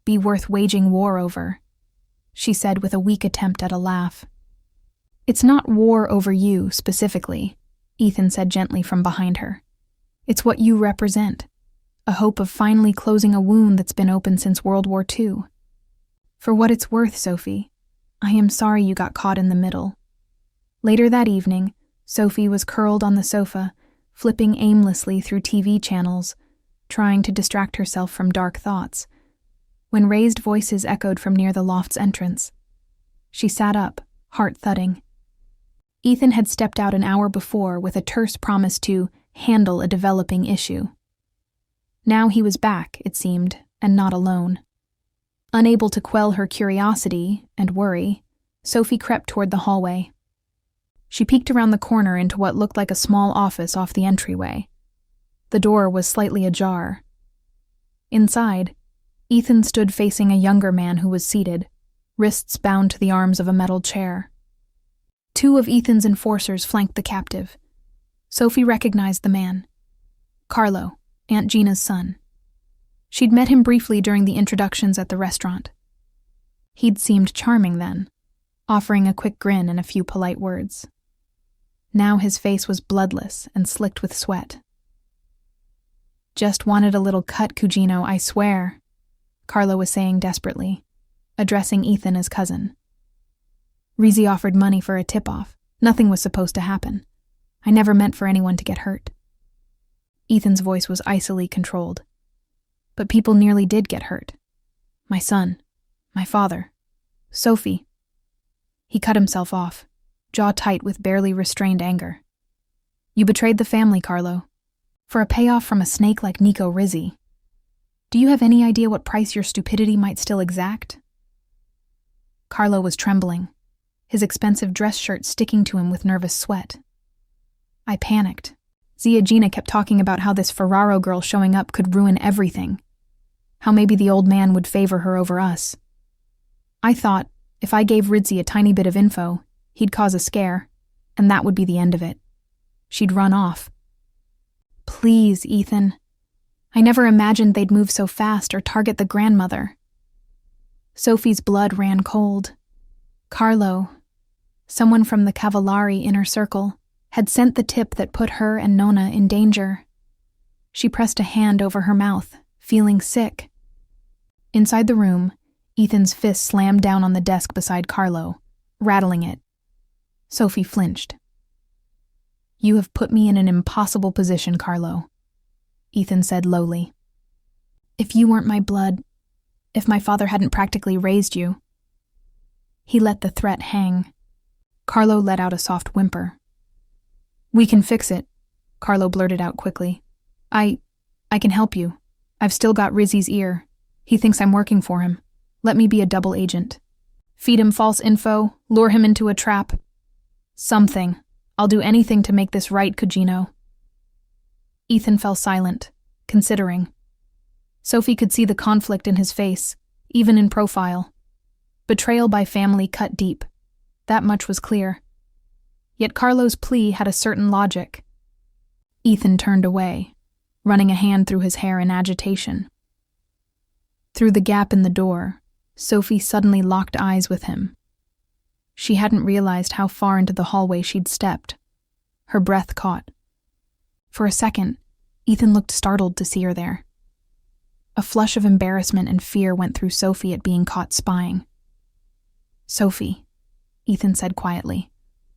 be worth waging war over, she said with a weak attempt at a laugh. It's not war over you, specifically, Ethan said gently from behind her. It's what you represent, a hope of finally closing a wound that's been open since World War II. For what it's worth, Sophie, I am sorry you got caught in the middle." Later that evening, Sophie was curled on the sofa, flipping aimlessly through TV channels, trying to distract herself from dark thoughts, when raised voices echoed from near the loft's entrance. She sat up, heart thudding. Ethan had stepped out an hour before with a terse promise to handle a developing issue. Now he was back, it seemed, and not alone. Unable to quell her curiosity and worry, Sophie crept toward the hallway. She peeked around the corner into what looked like a small office off the entryway. The door was slightly ajar. Inside, Ethan stood facing a younger man who was seated, wrists bound to the arms of a metal chair. Two of Ethan's enforcers flanked the captive. Sophie recognized the man. Carlo, Aunt Gina's son. She'd met him briefly during the introductions at the restaurant. He'd seemed charming then, offering a quick grin and a few polite words. Now his face was bloodless and slicked with sweat. "Just wanted a little cut, Cugino, I swear," Carlo was saying desperately, addressing Ethan as cousin. "Rizzi offered money for a tip-off. Nothing was supposed to happen. I never meant for anyone to get hurt." Ethan's voice was icily controlled. "But people nearly did get hurt. My son, my father, Sophie." He cut himself off, jaw tight with barely restrained anger. "You betrayed the family, Carlo. For a payoff from a snake like Nico Rizzi. Do you have any idea what price your stupidity might still exact?" Carlo was trembling, his expensive dress shirt sticking to him with nervous sweat. "I panicked. Zia Gina kept talking about how this Ferraro girl showing up could ruin everything. How maybe the old man would favor her over us. I thought, if I gave Rizzi a tiny bit of info, he'd cause a scare, and that would be the end of it. She'd run off. Please, Ethan. I never imagined they'd move so fast or target the grandmother." Sophie's blood ran cold. Carlo, someone from the Cavallari inner circle, had sent the tip that put her and Nona in danger. She pressed a hand over her mouth, feeling sick. Inside the room, Ethan's fist slammed down on the desk beside Carlo, rattling it. Sophie flinched. "You have put me in an impossible position, Carlo," Ethan said lowly. "If you weren't my blood, if my father hadn't practically raised you." He let the threat hang. Carlo let out a soft whimper. "We can fix it," Carlo blurted out quickly. I can help you. I've still got Rizzi's ear. He thinks I'm working for him. Let me be a double agent. Feed him false info, lure him into a trap. Something. I'll do anything to make this right, Cugino." Ethan fell silent, considering. Sophie could see the conflict in his face, even in profile. Betrayal by family cut deep. That much was clear. Yet Carlo's plea had a certain logic. Ethan turned away, running a hand through his hair in agitation. Through the gap in the door, Sophie suddenly locked eyes with him. She hadn't realized how far into the hallway she'd stepped. Her breath caught. For a second, Ethan looked startled to see her there. A flush of embarrassment and fear went through Sophie at being caught spying. "Sophie," Ethan said quietly,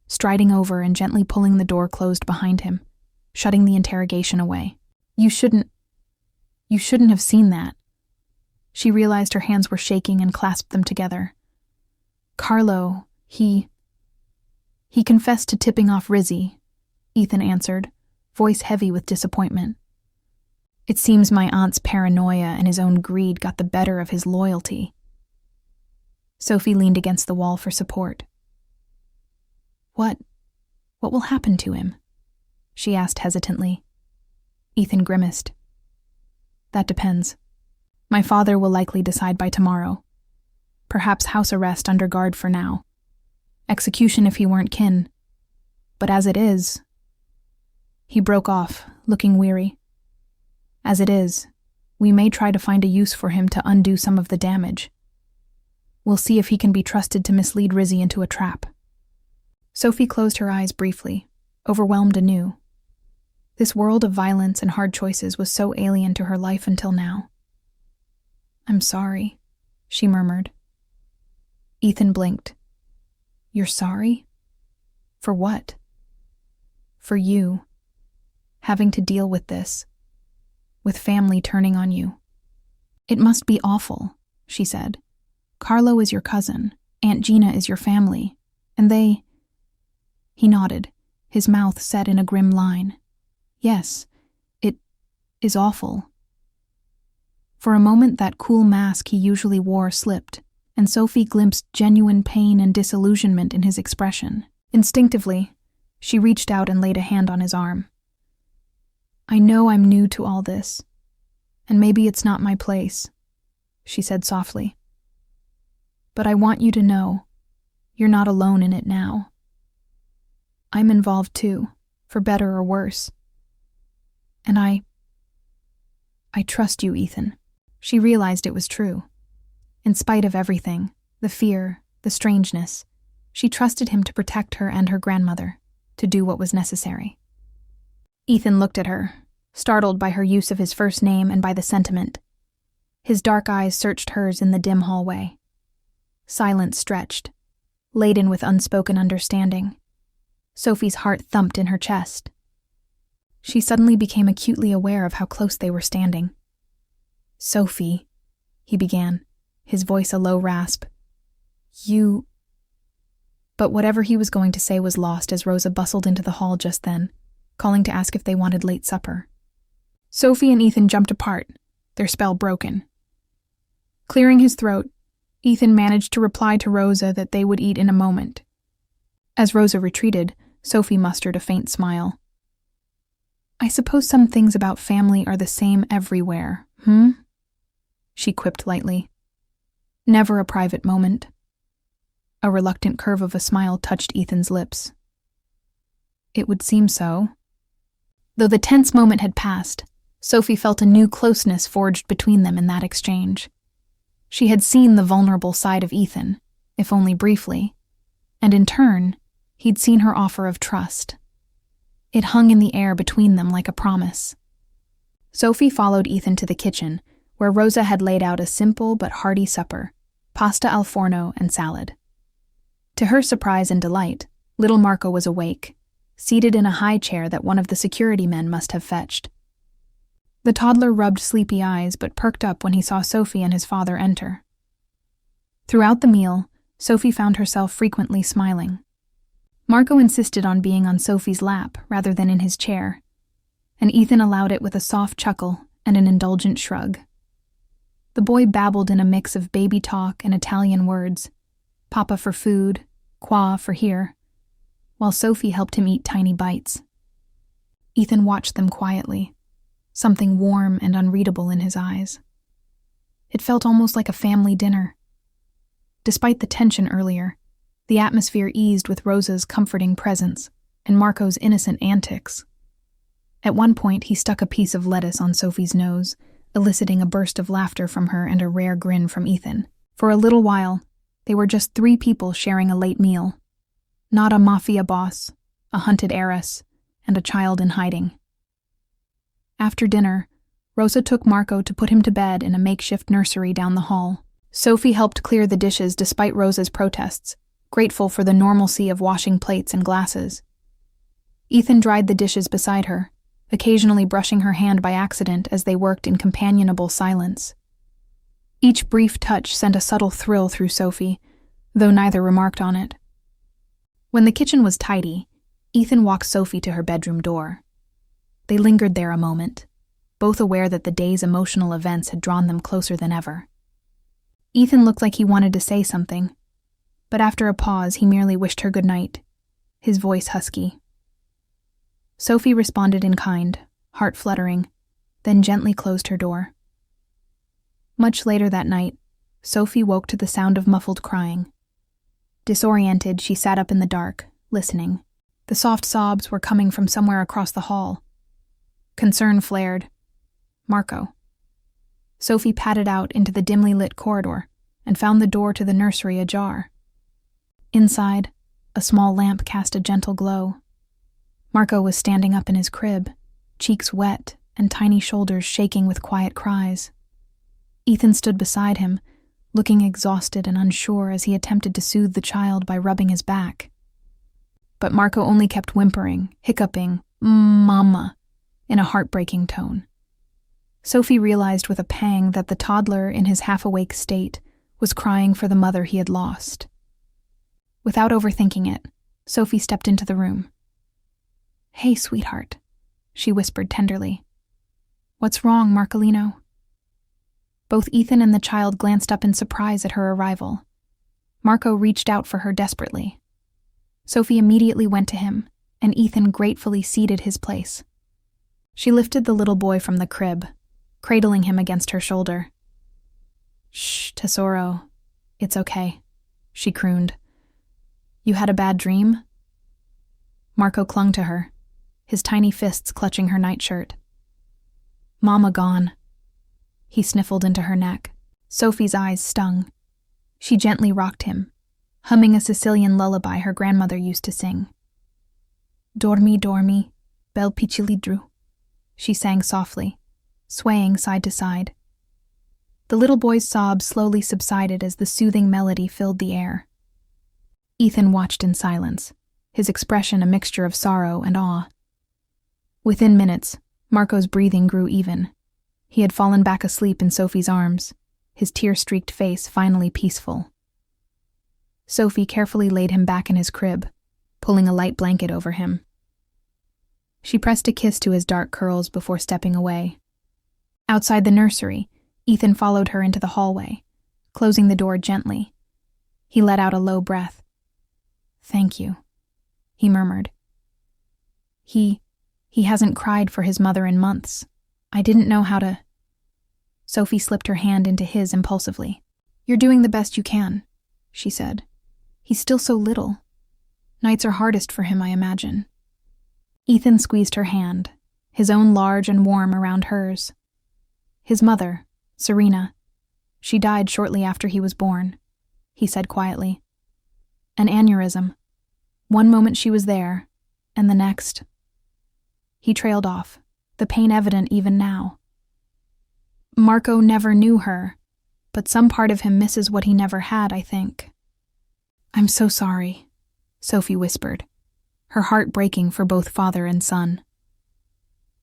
striding over and gently pulling the door closed behind him, shutting the interrogation away. You shouldn't have seen that." She realized her hands were shaking and clasped them together. "Carlo, he confessed to tipping off Rizzi," Ethan answered, voice heavy with disappointment. "It seems my aunt's paranoia and his own greed got the better of his loyalty." Sophie leaned against the wall for support. What will happen to him?" she asked hesitantly. Ethan grimaced. "That depends. My father will likely decide by tomorrow. Perhaps house arrest under guard for now. Execution if he weren't kin. But as it is..." He broke off, looking weary. "As it is, we may try to find a use for him to undo some of the damage. We'll see if he can be trusted to mislead Rizzi into a trap." Sophie closed her eyes briefly, overwhelmed anew. This world of violence and hard choices was so alien to her life until now. "I'm sorry," she murmured. Ethan blinked, You're sorry? For what? For you. Having to deal with this. With family turning on you. It must be awful, she said. Carlo is your cousin. Aunt Gina is your family. And they... He nodded, his mouth set in a grim line. Yes, it is awful. For a moment that cool mask he usually wore slipped, and Sophie glimpsed genuine pain and disillusionment in his expression. Instinctively, she reached out and laid a hand on his arm. I know I'm new to all this, and maybe it's not my place, she said softly. But I want you to know, you're not alone in it now. I'm involved too, for better or worse. And I trust you, Ethan. She realized it was true. In spite of everything, the fear, the strangeness, she trusted him to protect her and her grandmother, to do what was necessary. Ethan looked at her, startled by her use of his first name and by the sentiment. His dark eyes searched hers in the dim hallway. Silence stretched, laden with unspoken understanding. Sophie's heart thumped in her chest. She suddenly became acutely aware of how close they were standing. Sophie, he began, his voice a low rasp. You... But whatever he was going to say was lost as Rosa bustled into the hall just then, calling to ask if they wanted late supper. Sophie and Ethan jumped apart, their spell broken. Clearing his throat, Ethan managed to reply to Rosa that they would eat in a moment. As Rosa retreated, Sophie mustered a faint smile. I suppose some things about family are the same everywhere, she quipped lightly. Never a private moment. A reluctant curve of a smile touched Ethan's lips. It would seem so. Though the tense moment had passed, Sophie felt a new closeness forged between them in that exchange. She had seen the vulnerable side of Ethan, if only briefly, and in turn, he'd seen her offer of trust. It hung in the air between them like a promise. Sophie followed Ethan to the kitchen, where Rosa had laid out a simple but hearty supper, pasta al forno and salad. To her surprise and delight, little Marco was awake, seated in a high chair that one of the security men must have fetched. The toddler rubbed sleepy eyes but perked up when he saw Sophie and his father enter. Throughout the meal, Sophie found herself frequently smiling. Marco insisted on being on Sophie's lap rather than in his chair, and Ethan allowed it with a soft chuckle and an indulgent shrug. The boy babbled in a mix of baby talk and Italian words, papa for food, qua for here, while Sophie helped him eat tiny bites. Ethan watched them quietly, something warm and unreadable in his eyes. It felt almost like a family dinner. Despite the tension earlier, the atmosphere eased with Rosa's comforting presence and Marco's innocent antics. At one point, he stuck a piece of lettuce on Sophie's nose, eliciting a burst of laughter from her and a rare grin from Ethan. For a little while, they were just 3 people sharing a late meal. Not a Mafia boss, a hunted heiress, and a child in hiding. After dinner, Rosa took Marco to put him to bed in a makeshift nursery down the hall. Sophie helped clear the dishes despite Rosa's protests, grateful for the normalcy of washing plates and glasses. Ethan dried the dishes beside her, occasionally brushing her hand by accident as they worked in companionable silence. Each brief touch sent a subtle thrill through Sophie, though neither remarked on it. When the kitchen was tidy, Ethan walked Sophie to her bedroom door. They lingered there a moment, both aware that the day's emotional events had drawn them closer than ever. Ethan looked like he wanted to say something, but after a pause he merely wished her good night, his voice husky. Sophie responded in kind, heart fluttering, then gently closed her door. Much later that night, Sophie woke to the sound of muffled crying. Disoriented, she sat up in the dark, listening. The soft sobs were coming from somewhere across the hall. Concern flared. Marco. Sophie padded out into the dimly lit corridor and found the door to the nursery ajar. Inside, a small lamp cast a gentle glow. Marco was standing up in his crib, cheeks wet and tiny shoulders shaking with quiet cries. Ethan stood beside him, looking exhausted and unsure as he attempted to soothe the child by rubbing his back. But Marco only kept whimpering, hiccuping, "Mama," in a heartbreaking tone. Sophie realized with a pang that the toddler, in his half-awake state, was crying for the mother he had lost. Without overthinking it, Sophie stepped into the room. "Hey, sweetheart," she whispered tenderly. "What's wrong, Marcolino?" Both Ethan and the child glanced up in surprise at her arrival. Marco reached out for her desperately. Sophie immediately went to him, and Ethan gratefully ceded his place. She lifted the little boy from the crib, cradling him against her shoulder. "Shh, tesoro. It's okay," she crooned. "You had a bad dream?" Marco clung to her, his tiny fists clutching her nightshirt. "Mama gone." He sniffled into her neck. Sophie's eyes stung. She gently rocked him, humming a Sicilian lullaby her grandmother used to sing. "Dormi, dormi, bel piccilidru," she sang softly, swaying side to side. The little boy's sobs slowly subsided as the soothing melody filled the air. Ethan watched in silence, his expression a mixture of sorrow and awe. Within minutes, Marco's breathing grew even. He had fallen back asleep in Sophie's arms, his tear-streaked face finally peaceful. Sophie carefully laid him back in his crib, pulling a light blanket over him. She pressed a kiss to his dark curls before stepping away. Outside the nursery, Ethan followed her into the hallway, closing the door gently. He let out a low breath. "Thank you," he murmured. He hasn't cried for his mother in months. I didn't know how to..." Sophie slipped her hand into his impulsively. "You're doing the best you can," she said. "He's still so little. Nights are hardest for him, I imagine." Ethan squeezed her hand, his own large and warm around hers. "His mother, Serena, she died shortly after he was born," he said quietly. "An aneurysm. One moment she was there, and the next..." He trailed off, the pain evident even now. Marco never knew her, but some part of him misses what he never had, I think. "I'm so sorry," Sophie whispered, her heart breaking for both father and son.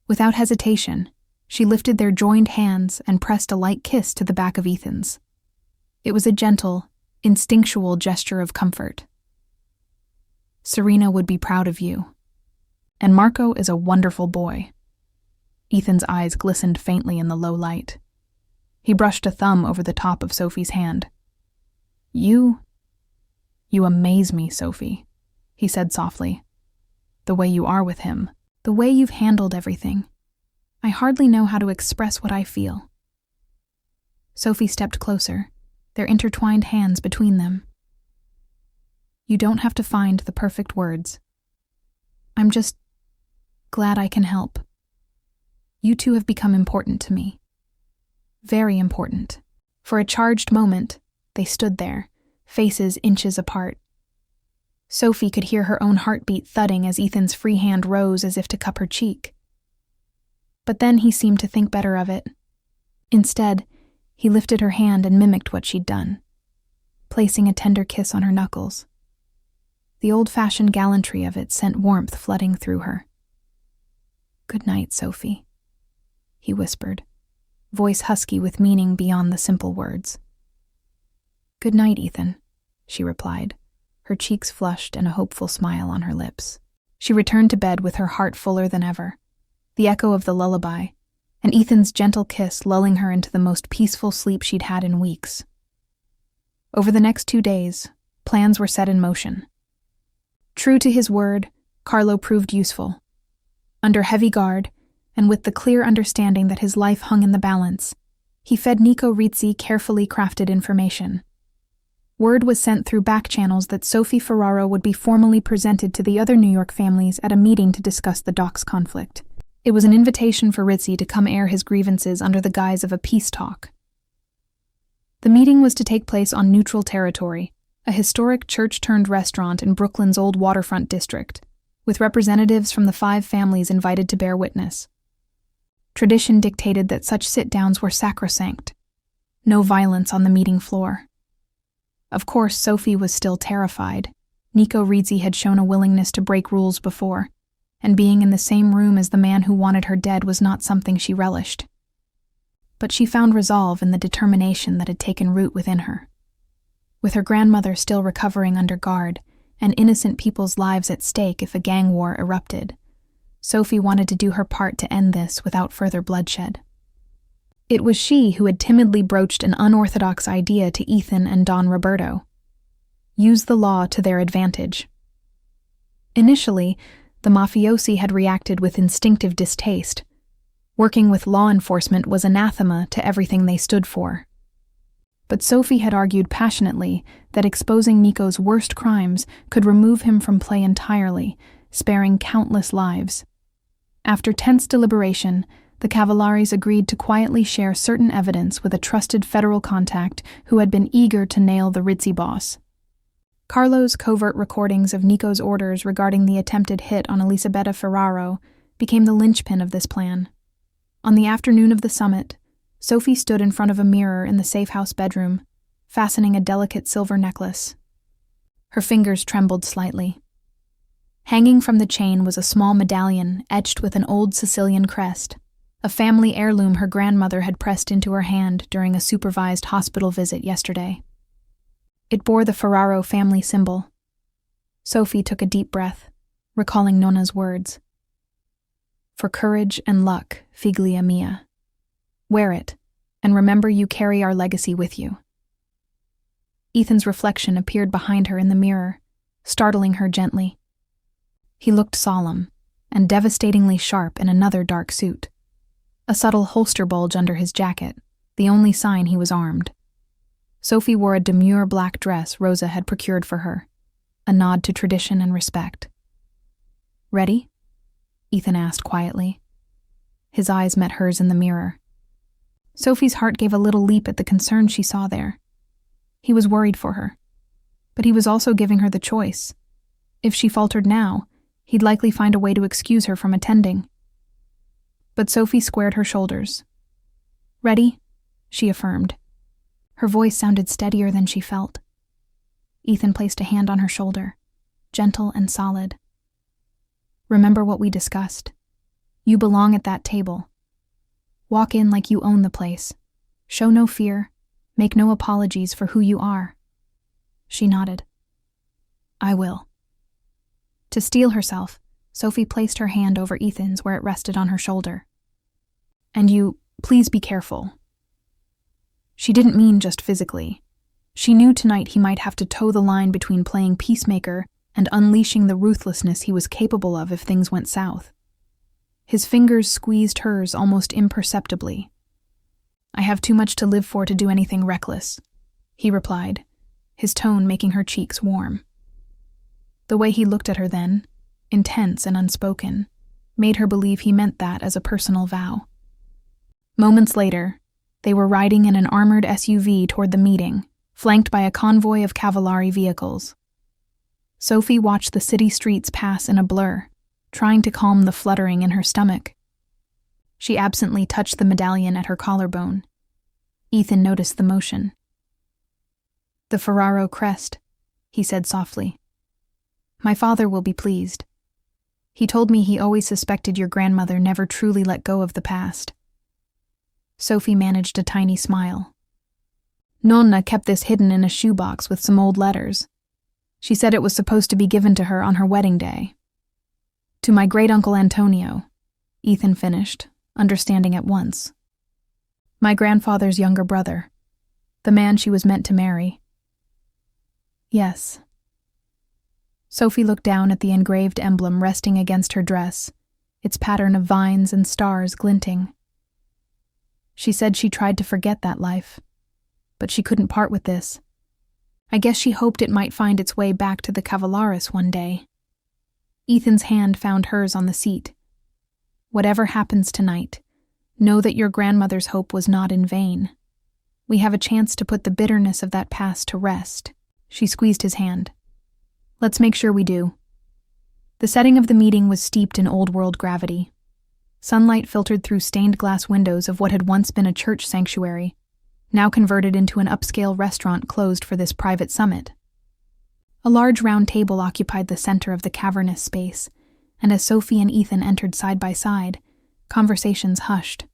Without hesitation, she lifted their joined hands and pressed a light kiss to the back of Ethan's. It was a gentle, instinctual gesture of comfort. "Serena would be proud of you. And Marco is a wonderful boy." Ethan's eyes glistened faintly in the low light. He brushed a thumb over the top of Sophie's hand. You amaze me, Sophie," he said softly. "The way you are with him, the way you've handled everything. I hardly know how to express what I feel." Sophie stepped closer, their intertwined hands between them. "You don't have to find the perfect words. I'm just glad I can help. You two have become important to me. Very important." For a charged moment, they stood there, faces inches apart. Sophie could hear her own heartbeat thudding as Ethan's free hand rose as if to cup her cheek. But then he seemed to think better of it. Instead, he lifted her hand and mimicked what she'd done, placing a tender kiss on her knuckles. The old-fashioned gallantry of it sent warmth flooding through her. "Good night, Sophie," he whispered, voice husky with meaning beyond the simple words. "Good night, Ethan," she replied, her cheeks flushed and a hopeful smile on her lips. She returned to bed with her heart fuller than ever, the echo of the lullaby, and Ethan's gentle kiss lulling her into the most peaceful sleep she'd had in weeks. Over the next 2 days, plans were set in motion. True to his word, Carlo proved useful. Under heavy guard, and with the clear understanding that his life hung in the balance, he fed Nico Rizzi carefully crafted information. Word was sent through back channels that Sophie Ferraro would be formally presented to the other New York families at a meeting to discuss the docks conflict. It was an invitation for Rizzi to come air his grievances under the guise of a peace talk. The meeting was to take place on neutral territory, a historic church-turned-restaurant in Brooklyn's old waterfront district, with representatives from the 5 families invited to bear witness. Tradition dictated that such sit-downs were sacrosanct. No violence on the meeting floor. Of course, Sophie was still terrified. Nico Rizzi had shown a willingness to break rules before, and being in the same room as the man who wanted her dead was not something she relished. But she found resolve in the determination that had taken root within her. With her grandmother still recovering under guard, and innocent people's lives at stake if a gang war erupted, Sophie wanted to do her part to end this without further bloodshed. It was she who had timidly broached an unorthodox idea to Ethan and Don Roberto. Use the law to their advantage. Initially, the mafiosi had reacted with instinctive distaste. Working with law enforcement was anathema to everything they stood for. But Sophie had argued passionately that exposing Nico's worst crimes could remove him from play entirely, sparing countless lives. After tense deliberation, the Cavallaris agreed to quietly share certain evidence with a trusted federal contact who had been eager to nail the Rizzi boss. Carlo's covert recordings of Nico's orders regarding the attempted hit on Elisabetta Ferraro became the linchpin of this plan. On the afternoon of the summit, Sophie stood in front of a mirror in the safe house bedroom, fastening a delicate silver necklace. Her fingers trembled slightly. Hanging from the chain was a small medallion etched with an old Sicilian crest, a family heirloom her grandmother had pressed into her hand during a supervised hospital visit yesterday. It bore the Ferraro family symbol. Sophie took a deep breath, recalling Nonna's words. For courage and luck, figlia mia. Wear it, and remember you carry our legacy with you. Ethan's reflection appeared behind her in the mirror, startling her gently. He looked solemn, and devastatingly sharp in another dark suit. A subtle holster bulge under his jacket, the only sign he was armed. Sophie wore a demure black dress Rosa had procured for her, a nod to tradition and respect. Ready? Ethan asked quietly. His eyes met hers in the mirror. Sophie's heart gave a little leap at the concern she saw there. He was worried for her, but he was also giving her the choice. If she faltered now, he'd likely find a way to excuse her from attending. But Sophie squared her shoulders. Ready? She affirmed. Her voice sounded steadier than she felt. Ethan placed a hand on her shoulder, gentle and solid. Remember what we discussed. You belong at that table. Walk in like you own the place. Show no fear. Make no apologies for who you are. She nodded. I will. To steel herself, Sophie placed her hand over Ethan's where it rested on her shoulder. And you, please be careful. She didn't mean just physically. She knew tonight he might have to toe the line between playing peacemaker and unleashing the ruthlessness he was capable of if things went south. His fingers squeezed hers almost imperceptibly. I have too much to live for to do anything reckless, he replied, his tone making her cheeks warm. The way he looked at her then, intense and unspoken, made her believe he meant that as a personal vow. Moments later, they were riding in an armored SUV toward the meeting, flanked by a convoy of Cavallari vehicles. Sophie watched the city streets pass in a blur, trying to calm the fluttering in her stomach. She absently touched the medallion at her collarbone. Ethan noticed the motion. The Ferraro crest, he said softly. My father will be pleased. He told me he always suspected your grandmother never truly let go of the past. Sophie managed a tiny smile. Nonna kept this hidden in a shoebox with some old letters. She said it was supposed to be given to her on her wedding day. To my great-uncle Antonio, Ethan finished, understanding at once. My grandfather's younger brother, the man she was meant to marry. Yes. Sophie looked down at the engraved emblem resting against her dress, its pattern of vines and stars glinting. She said she tried to forget that life, but she couldn't part with this. I guess she hoped it might find its way back to the Cavallaris one day. Ethan's hand found hers on the seat. Whatever happens tonight, know that your grandmother's hope was not in vain. We have a chance to put the bitterness of that past to rest. She squeezed his hand. Let's make sure we do. The setting of the meeting was steeped in old-world gravity. Sunlight filtered through stained glass windows of what had once been a church sanctuary, now converted into an upscale restaurant closed for this private summit. A large round table occupied the center of the cavernous space, and as Sophie and Ethan entered side by side, conversations hushed.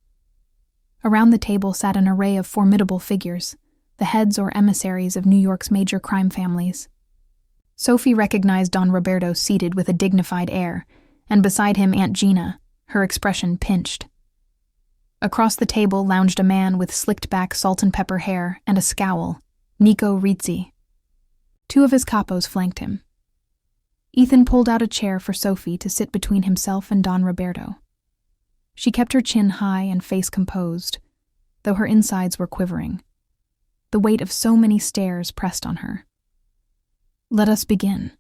Around the table sat an array of formidable figures, the heads or emissaries of New York's major crime families. Sophie recognized Don Roberto seated with a dignified air, and beside him Aunt Gina, her expression pinched. Across the table lounged a man with slicked-back salt-and-pepper hair and a scowl, Nico Rizzi. Two of his capos flanked him. Ethan pulled out a chair for Sophie to sit between himself and Don Roberto. She kept her chin high and face composed, though her insides were quivering. The weight of so many stares pressed on her. "Let us begin,"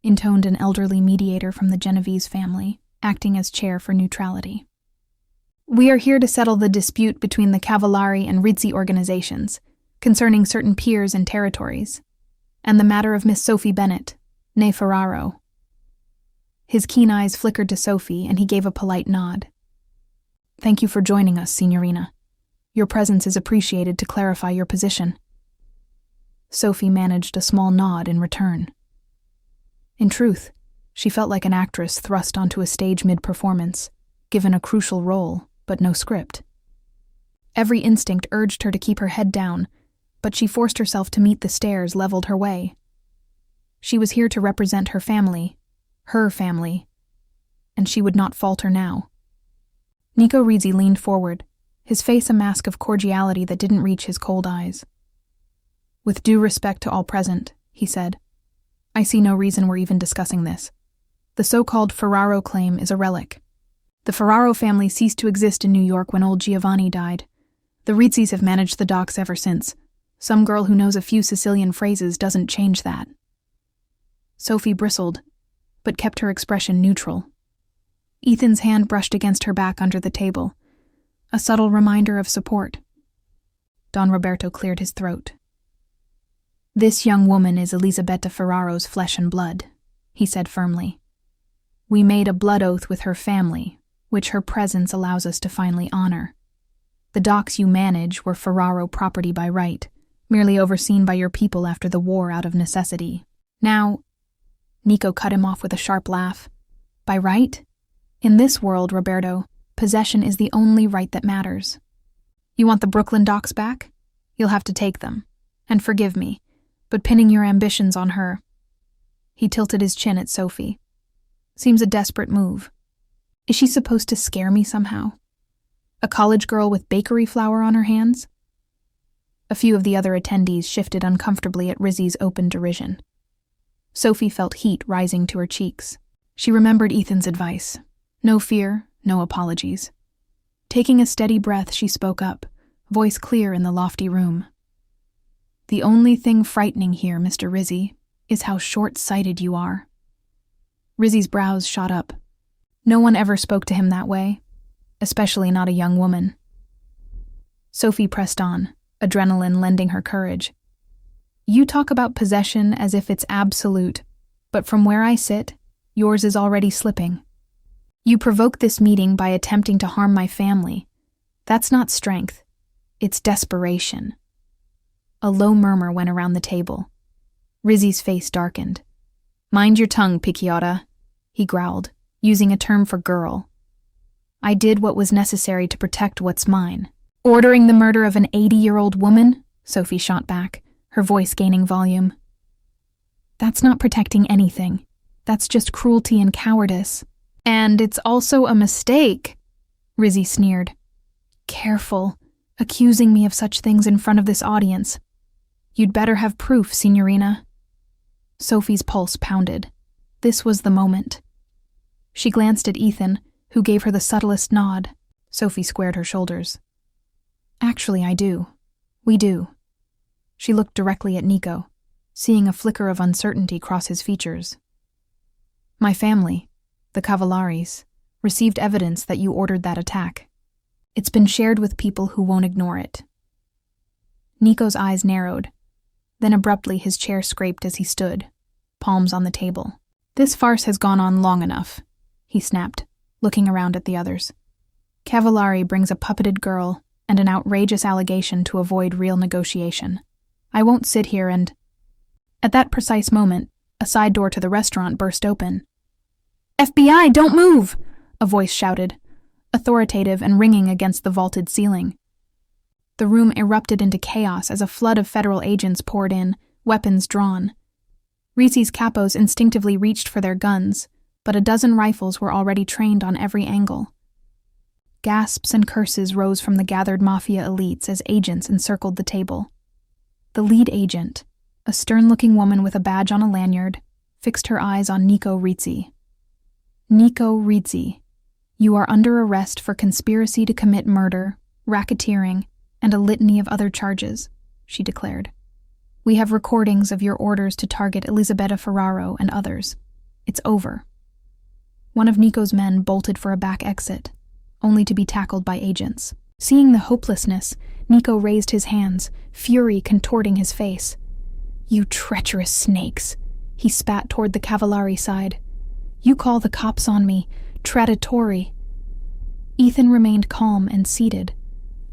intoned an elderly mediator from the Genovese family, acting as chair for neutrality. "We are here to settle the dispute between the Cavallari and Rizzi organizations, concerning certain peers and territories, and the matter of Miss Sophie Bennett, née Ferraro." His keen eyes flickered to Sophie, and he gave a polite nod. "Thank you for joining us, Signorina. Your presence is appreciated to clarify your position." Sophie managed a small nod in return. In truth, she felt like an actress thrust onto a stage mid-performance, given a crucial role, but no script. Every instinct urged her to keep her head down, but she forced herself to meet the stares leveled her way. She was here to represent her family, and she would not falter now. Nico Rizzi leaned forward, his face a mask of cordiality that didn't reach his cold eyes. "With due respect to all present," he said, "I see no reason we're even discussing this. The so-called Ferraro claim is a relic. The Ferraro family ceased to exist in New York when old Giovanni died. The Rizzis have managed the docks ever since. Some girl who knows a few Sicilian phrases doesn't change that." Sophie bristled, but kept her expression neutral. Ethan's hand brushed against her back under the table, a subtle reminder of support. Don Roberto cleared his throat. "This young woman is Elisabetta Ferraro's flesh and blood," he said firmly. "We made a blood oath with her family, which her presence allows us to finally honor. The docks you manage were Ferraro property by right, merely overseen by your people after the war out of necessity. Now—" Nico cut him off with a sharp laugh. "By right? In this world, Roberto, possession is the only right that matters. You want the Brooklyn docks back? You'll have to take them. And forgive me, but pinning your ambitions on her—" He tilted his chin at Sophie. "Seems a desperate move. Is she supposed to scare me somehow? A college girl with bakery flour on her hands?" A few of the other attendees shifted uncomfortably at Rizzi's open derision. Sophie felt heat rising to her cheeks. She remembered Ethan's advice. No fear, no apologies. Taking a steady breath, she spoke up, voice clear in the lofty room. "The only thing frightening here, Mr. Rizzi, is how short-sighted you are." Rizzi's brows shot up. No one ever spoke to him that way, especially not a young woman. Sophie pressed on, adrenaline lending her courage. "You talk about possession as if it's absolute, but from where I sit, yours is already slipping. You provoked this meeting by attempting to harm my family. That's not strength. It's desperation." A low murmur went around the table. Rizzi's face darkened. "Mind your tongue, Picchiotta," he growled, using a term for girl. "I did what was necessary to protect what's mine." "Ordering the murder of an 80-year-old woman?" Sophie shot back, her voice gaining volume. "That's not protecting anything. That's just cruelty and cowardice. And it's also a mistake," Rizzi sneered. "Careful, accusing me of such things in front of this audience. You'd better have proof, Signorina." Sophie's pulse pounded. This was the moment. She glanced at Ethan, who gave her the subtlest nod. Sophie squared her shoulders. "Actually, I do. We do." She looked directly at Nico, seeing a flicker of uncertainty cross his features. "My family, the Cavallaris, received evidence that you ordered that attack. It's been shared with people who won't ignore it." Nico's eyes narrowed. Then abruptly his chair scraped as he stood, palms on the table. "This farce has gone on long enough," he snapped, looking around at the others. "Cavallari brings a puppeted girl, and an outrageous allegation to avoid real negotiation. I won't sit here and... At that precise moment, a side door to the restaurant burst open. "FBI, don't move!" a voice shouted, authoritative and ringing against the vaulted ceiling. The room erupted into chaos as a flood of federal agents poured in, weapons drawn. Reese's capos instinctively reached for their guns, but a dozen rifles were already trained on every angle. Gasps and curses rose from the gathered Mafia elites as agents encircled the table. The lead agent, a stern-looking woman with a badge on a lanyard, fixed her eyes on Nico Rizzi. "Nico Rizzi, you are under arrest for conspiracy to commit murder, racketeering, and a litany of other charges," she declared. "We have recordings of your orders to target Elisabetta Ferraro and others. It's over." One of Nico's men bolted for a back exit, only to be tackled by agents. Seeing the hopelessness, Nico raised his hands, fury contorting his face. "You treacherous snakes," he spat toward the Cavallari side. "You call the cops on me, traditori." Ethan remained calm and seated,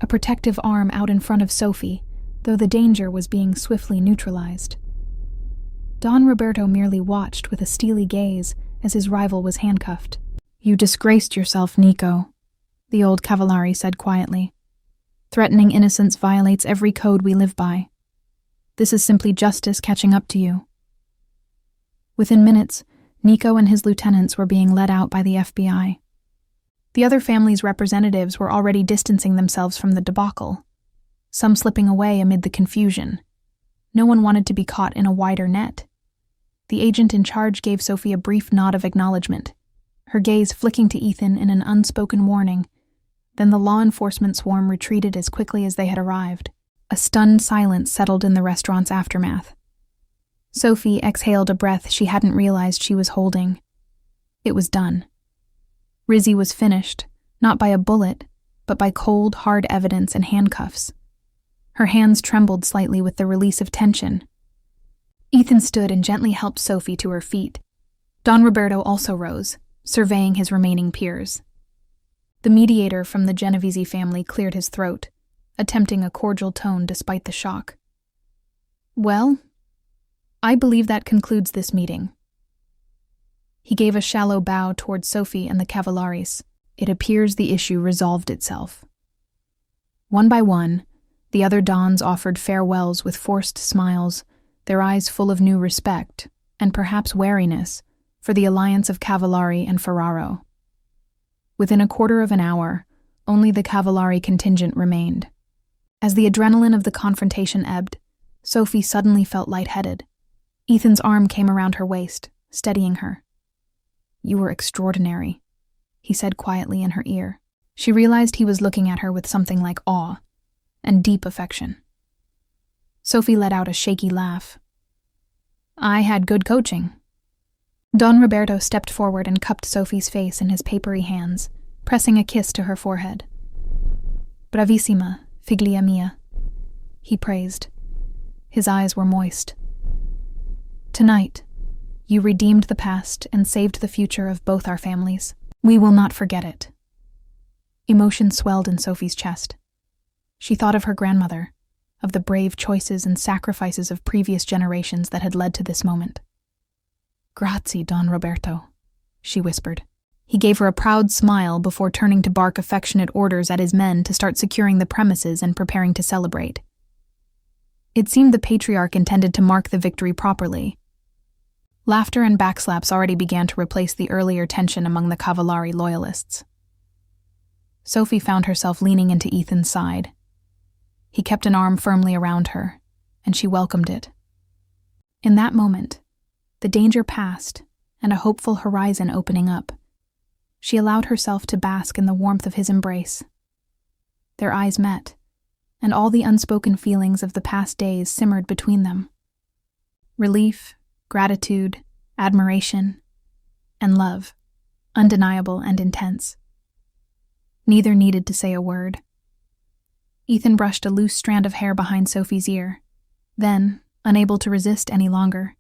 a protective arm out in front of Sophie, though the danger was being swiftly neutralized. Don Roberto merely watched with a steely gaze as his rival was handcuffed. "You disgraced yourself, Nico," the old Cavallari said quietly. "Threatening innocence violates every code we live by. This is simply justice catching up to you." Within minutes, Nico and his lieutenants were being led out by the FBI. The other families' representatives were already distancing themselves from the debacle, some slipping away amid the confusion. No one wanted to be caught in a wider net. The agent in charge gave Sophie a brief nod of acknowledgement, her gaze flicking to Ethan in an unspoken warning. Then the law enforcement swarm retreated as quickly as they had arrived. A stunned silence settled in the restaurant's aftermath. Sophie exhaled a breath she hadn't realized she was holding. It was done. Rizzi was finished, not by a bullet, but by cold, hard evidence and handcuffs. Her hands trembled slightly with the release of tension. Ethan stood and gently helped Sophie to her feet. Don Roberto also rose, surveying his remaining peers. The mediator from the Genovese family cleared his throat, attempting a cordial tone despite the shock. "Well, I believe that concludes this meeting." He gave a shallow bow toward Sophie and the Cavallaris. "It appears the issue resolved itself." One by one, the other dons offered farewells with forced smiles, their eyes full of new respect, and perhaps wariness, for the alliance of Cavallari and Ferraro. Within a quarter of an hour, only the Cavallari contingent remained. As the adrenaline of the confrontation ebbed, Sophie suddenly felt lightheaded. Ethan's arm came around her waist, steadying her. "You were extraordinary," he said quietly in her ear. She realized he was looking at her with something like awe and deep affection. Sophie let out a shaky laugh. "I had good coaching." Don Roberto stepped forward and cupped Sophie's face in his papery hands, pressing a kiss to her forehead. "Bravissima, figlia mia," he praised. His eyes were moist. "Tonight, you redeemed the past and saved the future of both our families. We will not forget it." Emotion swelled in Sophie's chest. She thought of her grandmother, of the brave choices and sacrifices of previous generations that had led to this moment. "Grazie, Don Roberto," she whispered. He gave her a proud smile before turning to bark affectionate orders at his men to start securing the premises and preparing to celebrate. It seemed the patriarch intended to mark the victory properly. Laughter and backslaps already began to replace the earlier tension among the Cavallari loyalists. Sophie found herself leaning into Ethan's side. He kept an arm firmly around her, and she welcomed it. In that moment, the danger passed and a hopeful horizon opening up. She allowed herself to bask in the warmth of his embrace. Their eyes met, and all the unspoken feelings of the past days simmered between them. Relief, gratitude, admiration, and love, undeniable and intense. Neither needed to say a word. Ethan brushed a loose strand of hair behind Sophie's ear. Then, unable to resist any longer,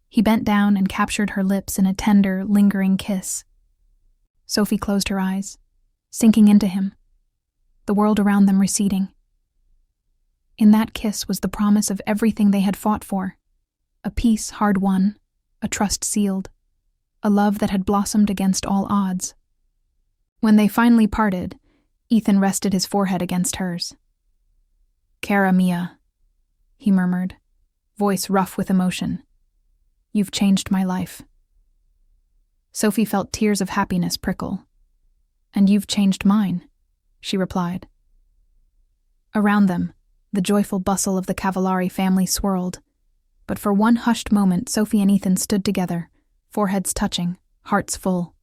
he bent down and captured her lips in a tender, lingering kiss. Sophie closed her eyes, sinking into him. the world around them receding. In that kiss was the promise of everything they had fought for, a peace hard won, a trust sealed, a love that had blossomed against all odds. When they finally parted, Ethan rested his forehead against hers. "Cara mia," he murmured, voice rough with emotion. "You've changed my life." Sophie felt tears of happiness prickle. "And you've changed mine," she replied. Around them, the joyful bustle of the Cavallari family swirled, but for one hushed moment Sophie and Ethan stood together, foreheads touching, hearts full.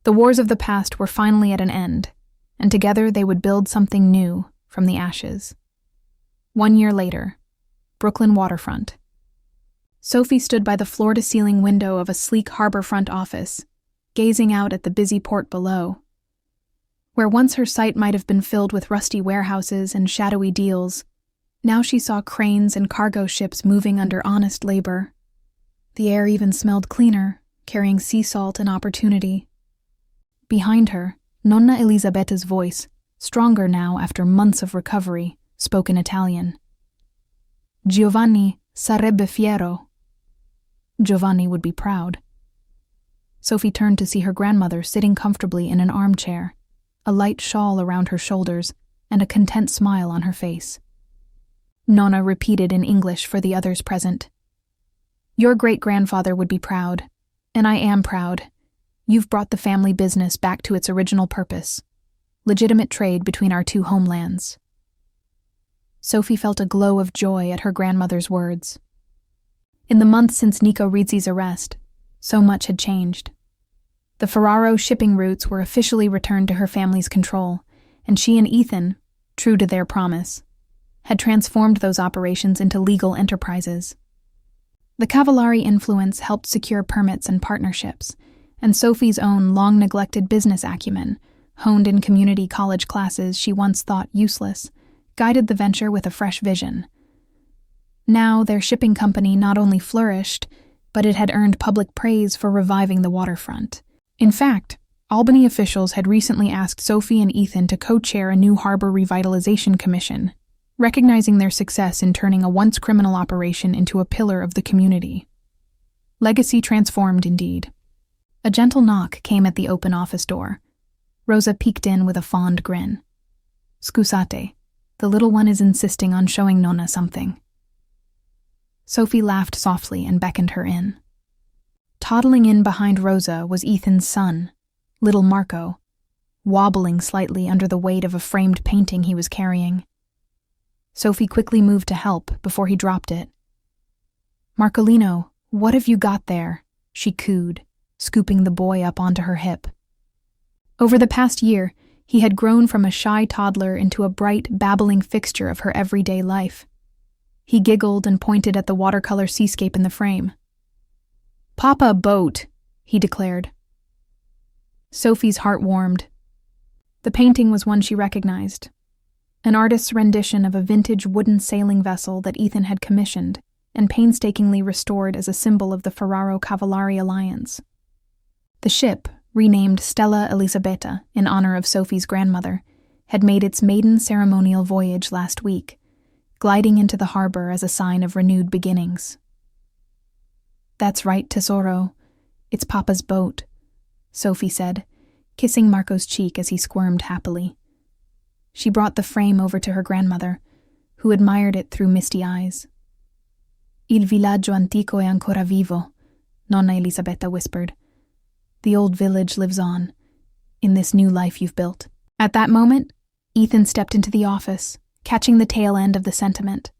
The wars of the past were finally at an end, and together they would build something new from the ashes. 1 year later, Brooklyn waterfront. Sophie stood by the floor-to-ceiling window of a sleek harborfront office, gazing out at the busy port below. Where once her sight might have been filled with rusty warehouses and shadowy deals, now she saw cranes and cargo ships moving under honest labor. The air even smelled cleaner, carrying sea salt and opportunity. Behind her, Nonna Elisabetta's voice, stronger now after months of recovery, spoke in Italian. "Giovanni sarebbe fiero." Giovanni would be proud. Sophie turned to see her grandmother sitting comfortably in an armchair, a light shawl around her shoulders, and a content smile on her face. Nonna repeated in English for the others present. "Your great-grandfather would be proud, and I am proud. You've brought the family business back to its original purpose, legitimate trade between our two homelands." Sophie felt a glow of joy at her grandmother's words. In the months since Nico Rizzi's arrest, so much had changed. The Ferraro shipping routes were officially returned to her family's control, and she and Ethan, true to their promise, had transformed those operations into legal enterprises. The Cavallari influence helped secure permits and partnerships, and Sophie's own long-neglected business acumen, honed in community college classes she once thought useless, guided the venture with a fresh vision. Now their shipping company not only flourished, but it had earned public praise for reviving the waterfront. In fact, Albany officials had recently asked Sophie and Ethan to co-chair a new harbor revitalization commission, recognizing their success in turning a once criminal operation into a pillar of the community. Legacy transformed indeed. A gentle knock came at the open office door. Rosa peeked in with a fond grin. "Scusate, the little one is insisting on showing Nonna something." Sophie laughed softly and beckoned her in. Toddling in behind Rosa was Ethan's son, little Marco, wobbling slightly under the weight of a framed painting he was carrying. Sophie quickly moved to help before he dropped it. "Marcolino, what have you got there?" she cooed, scooping the boy up onto her hip. Over the past year, he had grown from a shy toddler into a bright, babbling fixture of her everyday life. He giggled and pointed at the watercolor seascape in the frame. "Papa, a boat," he declared. Sophie's heart warmed. The painting was one she recognized, an artist's rendition of a vintage wooden sailing vessel that Ethan had commissioned and painstakingly restored as a symbol of the Ferraro-Cavallari alliance. The ship, renamed Stella Elisabetta in honor of Sophie's grandmother, had made its maiden ceremonial voyage last week, gliding into the harbor as a sign of renewed beginnings. "That's right, Tesoro. It's Papa's boat," Sophie said, kissing Marco's cheek as he squirmed happily. She brought the frame over to her grandmother, who admired it through misty eyes. "Il villaggio antico è ancora vivo," Nonna Elisabetta whispered. "The old village lives on, in this new life you've built." At that moment, Ethan stepped into the office, catching the tail end of the sentiment.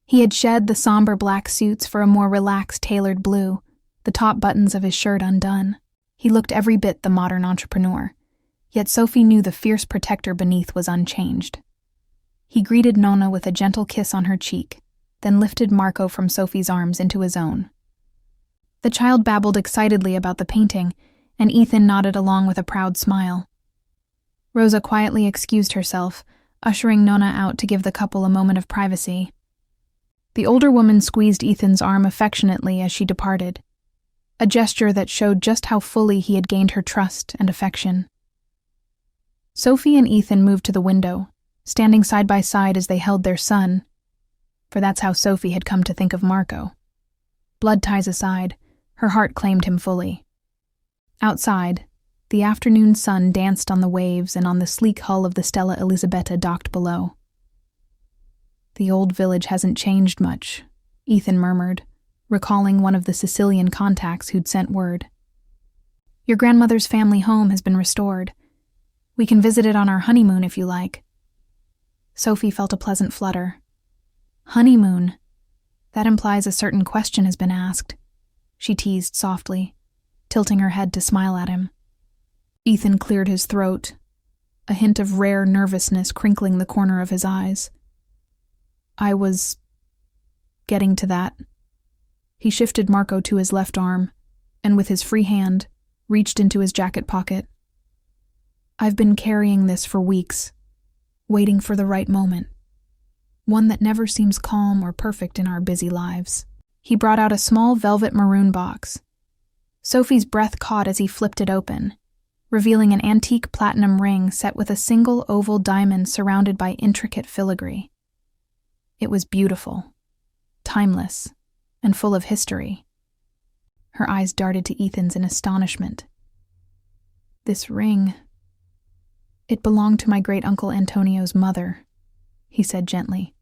He had shed the somber black suits for a more relaxed tailored blue, the top buttons of his shirt undone. He looked every bit the modern entrepreneur, yet Sophie knew the fierce protector beneath was unchanged. He greeted Nonna with a gentle kiss on her cheek, then lifted Marco from Sophie's arms into his own. The child babbled excitedly about the painting, and Ethan nodded along with a proud smile. Rosa quietly excused herself, ushering Nonna out to give the couple a moment of privacy. The older woman squeezed Ethan's arm affectionately as she departed, a gesture that showed just how fully he had gained her trust and affection. Sophie and Ethan moved to the window, standing side by side as they held their son, for that's how Sophie had come to think of Marco. Blood ties aside, her heart claimed him fully. Outside, the afternoon sun danced on the waves and on the sleek hull of the Stella Elisabetta docked below. "The old village hasn't changed much," Ethan murmured, recalling one of the Sicilian contacts who'd sent word. "Your grandmother's family home has been restored. We can visit it on our honeymoon if you like." Sophie felt a pleasant flutter. "Honeymoon? That implies a certain question has been asked," she teased softly, tilting her head to smile at him. Ethan cleared his throat, a hint of rare nervousness crinkling the corner of his eyes. "I was getting to that." He shifted Marco to his left arm, and with his free hand, reached into his jacket pocket. "I've been carrying this for weeks, waiting for the right moment. One that never seems calm or perfect in our busy lives." He brought out a small velvet maroon box. Sophie's breath caught as he flipped it open, revealing an antique platinum ring set with a single oval diamond surrounded by intricate filigree. It was beautiful, timeless, and full of history. Her eyes darted to Ethan's in astonishment. "This ring, it belonged to my great-uncle Antonio's mother," he said gently.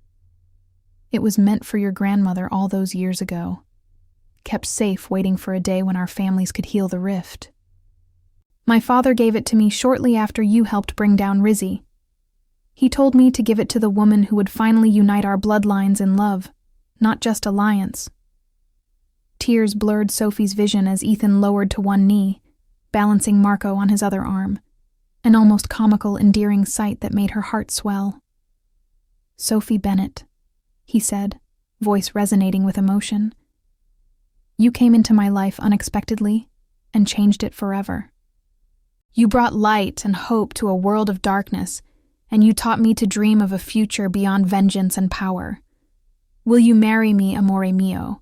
"It was meant for your grandmother all those years ago, kept safe waiting for a day when our families could heal the rift. My father gave it to me shortly after you helped bring down Rizzi. He told me to give it to the woman who would finally unite our bloodlines in love, not just alliance." Tears blurred Sophie's vision as Ethan lowered to one knee, balancing Marco on his other arm, an almost comical, endearing sight that made her heart swell. "Sophie Bennett," he said, voice resonating with emotion. "You came into my life unexpectedly and changed it forever. You brought light and hope to a world of darkness, and you taught me to dream of a future beyond vengeance and power. Will you marry me, amore mio,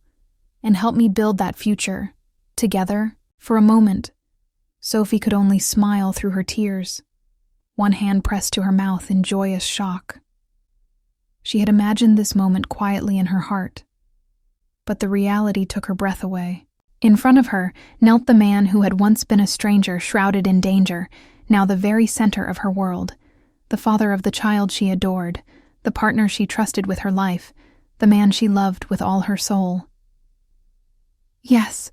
and help me build that future, together?" For a moment, Sophie could only smile through her tears, one hand pressed to her mouth in joyous shock. She had imagined this moment quietly in her heart, but the reality took her breath away. In front of her knelt the man who had once been a stranger shrouded in danger, now the very center of her world, the father of the child she adored, the partner she trusted with her life, the man she loved with all her soul. "Yes,"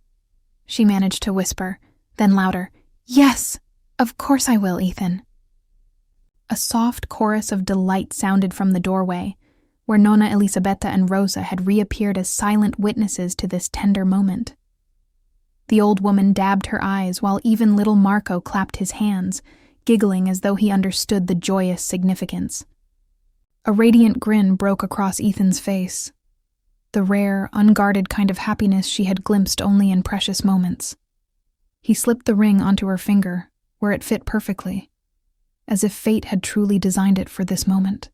she managed to whisper, then louder, "Yes, of course I will, Ethan." A soft chorus of delight sounded from the doorway, where Nonna Elisabetta and Rosa had reappeared as silent witnesses to this tender moment. The old woman dabbed her eyes while even little Marco clapped his hands, giggling as though he understood the joyous significance. A radiant grin broke across Ethan's face, the rare, unguarded kind of happiness she had glimpsed only in precious moments. He slipped the ring onto her finger, where it fit perfectly, as if fate had truly designed it for this moment.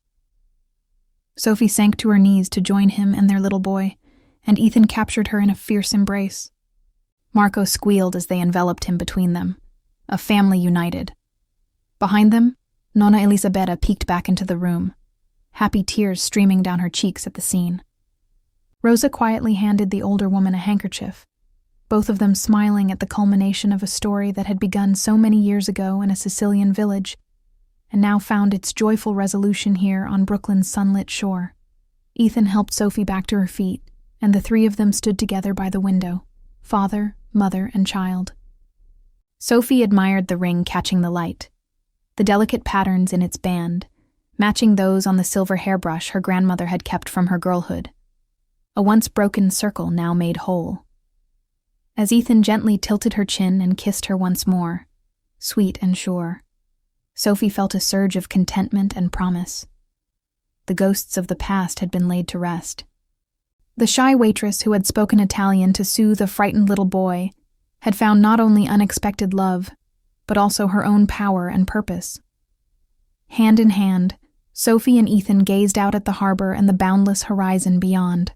Sophie sank to her knees to join him and their little boy, and Ethan captured her in a fierce embrace. Marco squealed as they enveloped him between them, a family united. Behind them, Nonna Elisabetta peeked back into the room, happy tears streaming down her cheeks at the scene. Rosa quietly handed the older woman a handkerchief, both of them smiling at the culmination of a story that had begun so many years ago in a Sicilian village, and now found its joyful resolution here on Brooklyn's sunlit shore. Ethan helped Sophie back to her feet, and the three of them stood together by the window, father, mother, and child. Sophie admired the ring catching the light, the delicate patterns in its band, matching those on the silver hairbrush her grandmother had kept from her girlhood. A once broken circle now made whole. As Ethan gently tilted her chin and kissed her once more, sweet and sure, Sophie felt a surge of contentment and promise. The ghosts of the past had been laid to rest. The shy waitress who had spoken Italian to soothe a frightened little boy had found not only unexpected love, but also her own power and purpose. Hand in hand, Sophie and Ethan gazed out at the harbor and the boundless horizon beyond.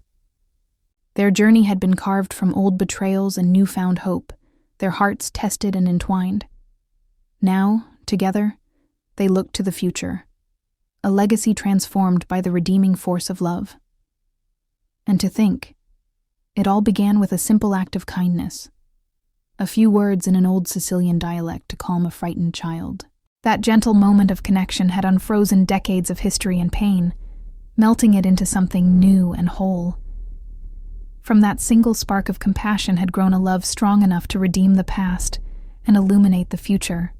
Their journey had been carved from old betrayals and newfound hope, their hearts tested and entwined. Now, together, they looked to the future, a legacy transformed by the redeeming force of love. And to think, it all began with a simple act of kindness, a few words in an old Sicilian dialect to calm a frightened child. That gentle moment of connection had unfrozen decades of history and pain, melting it into something new and whole. From that single spark of compassion had grown a love strong enough to redeem the past and illuminate the future.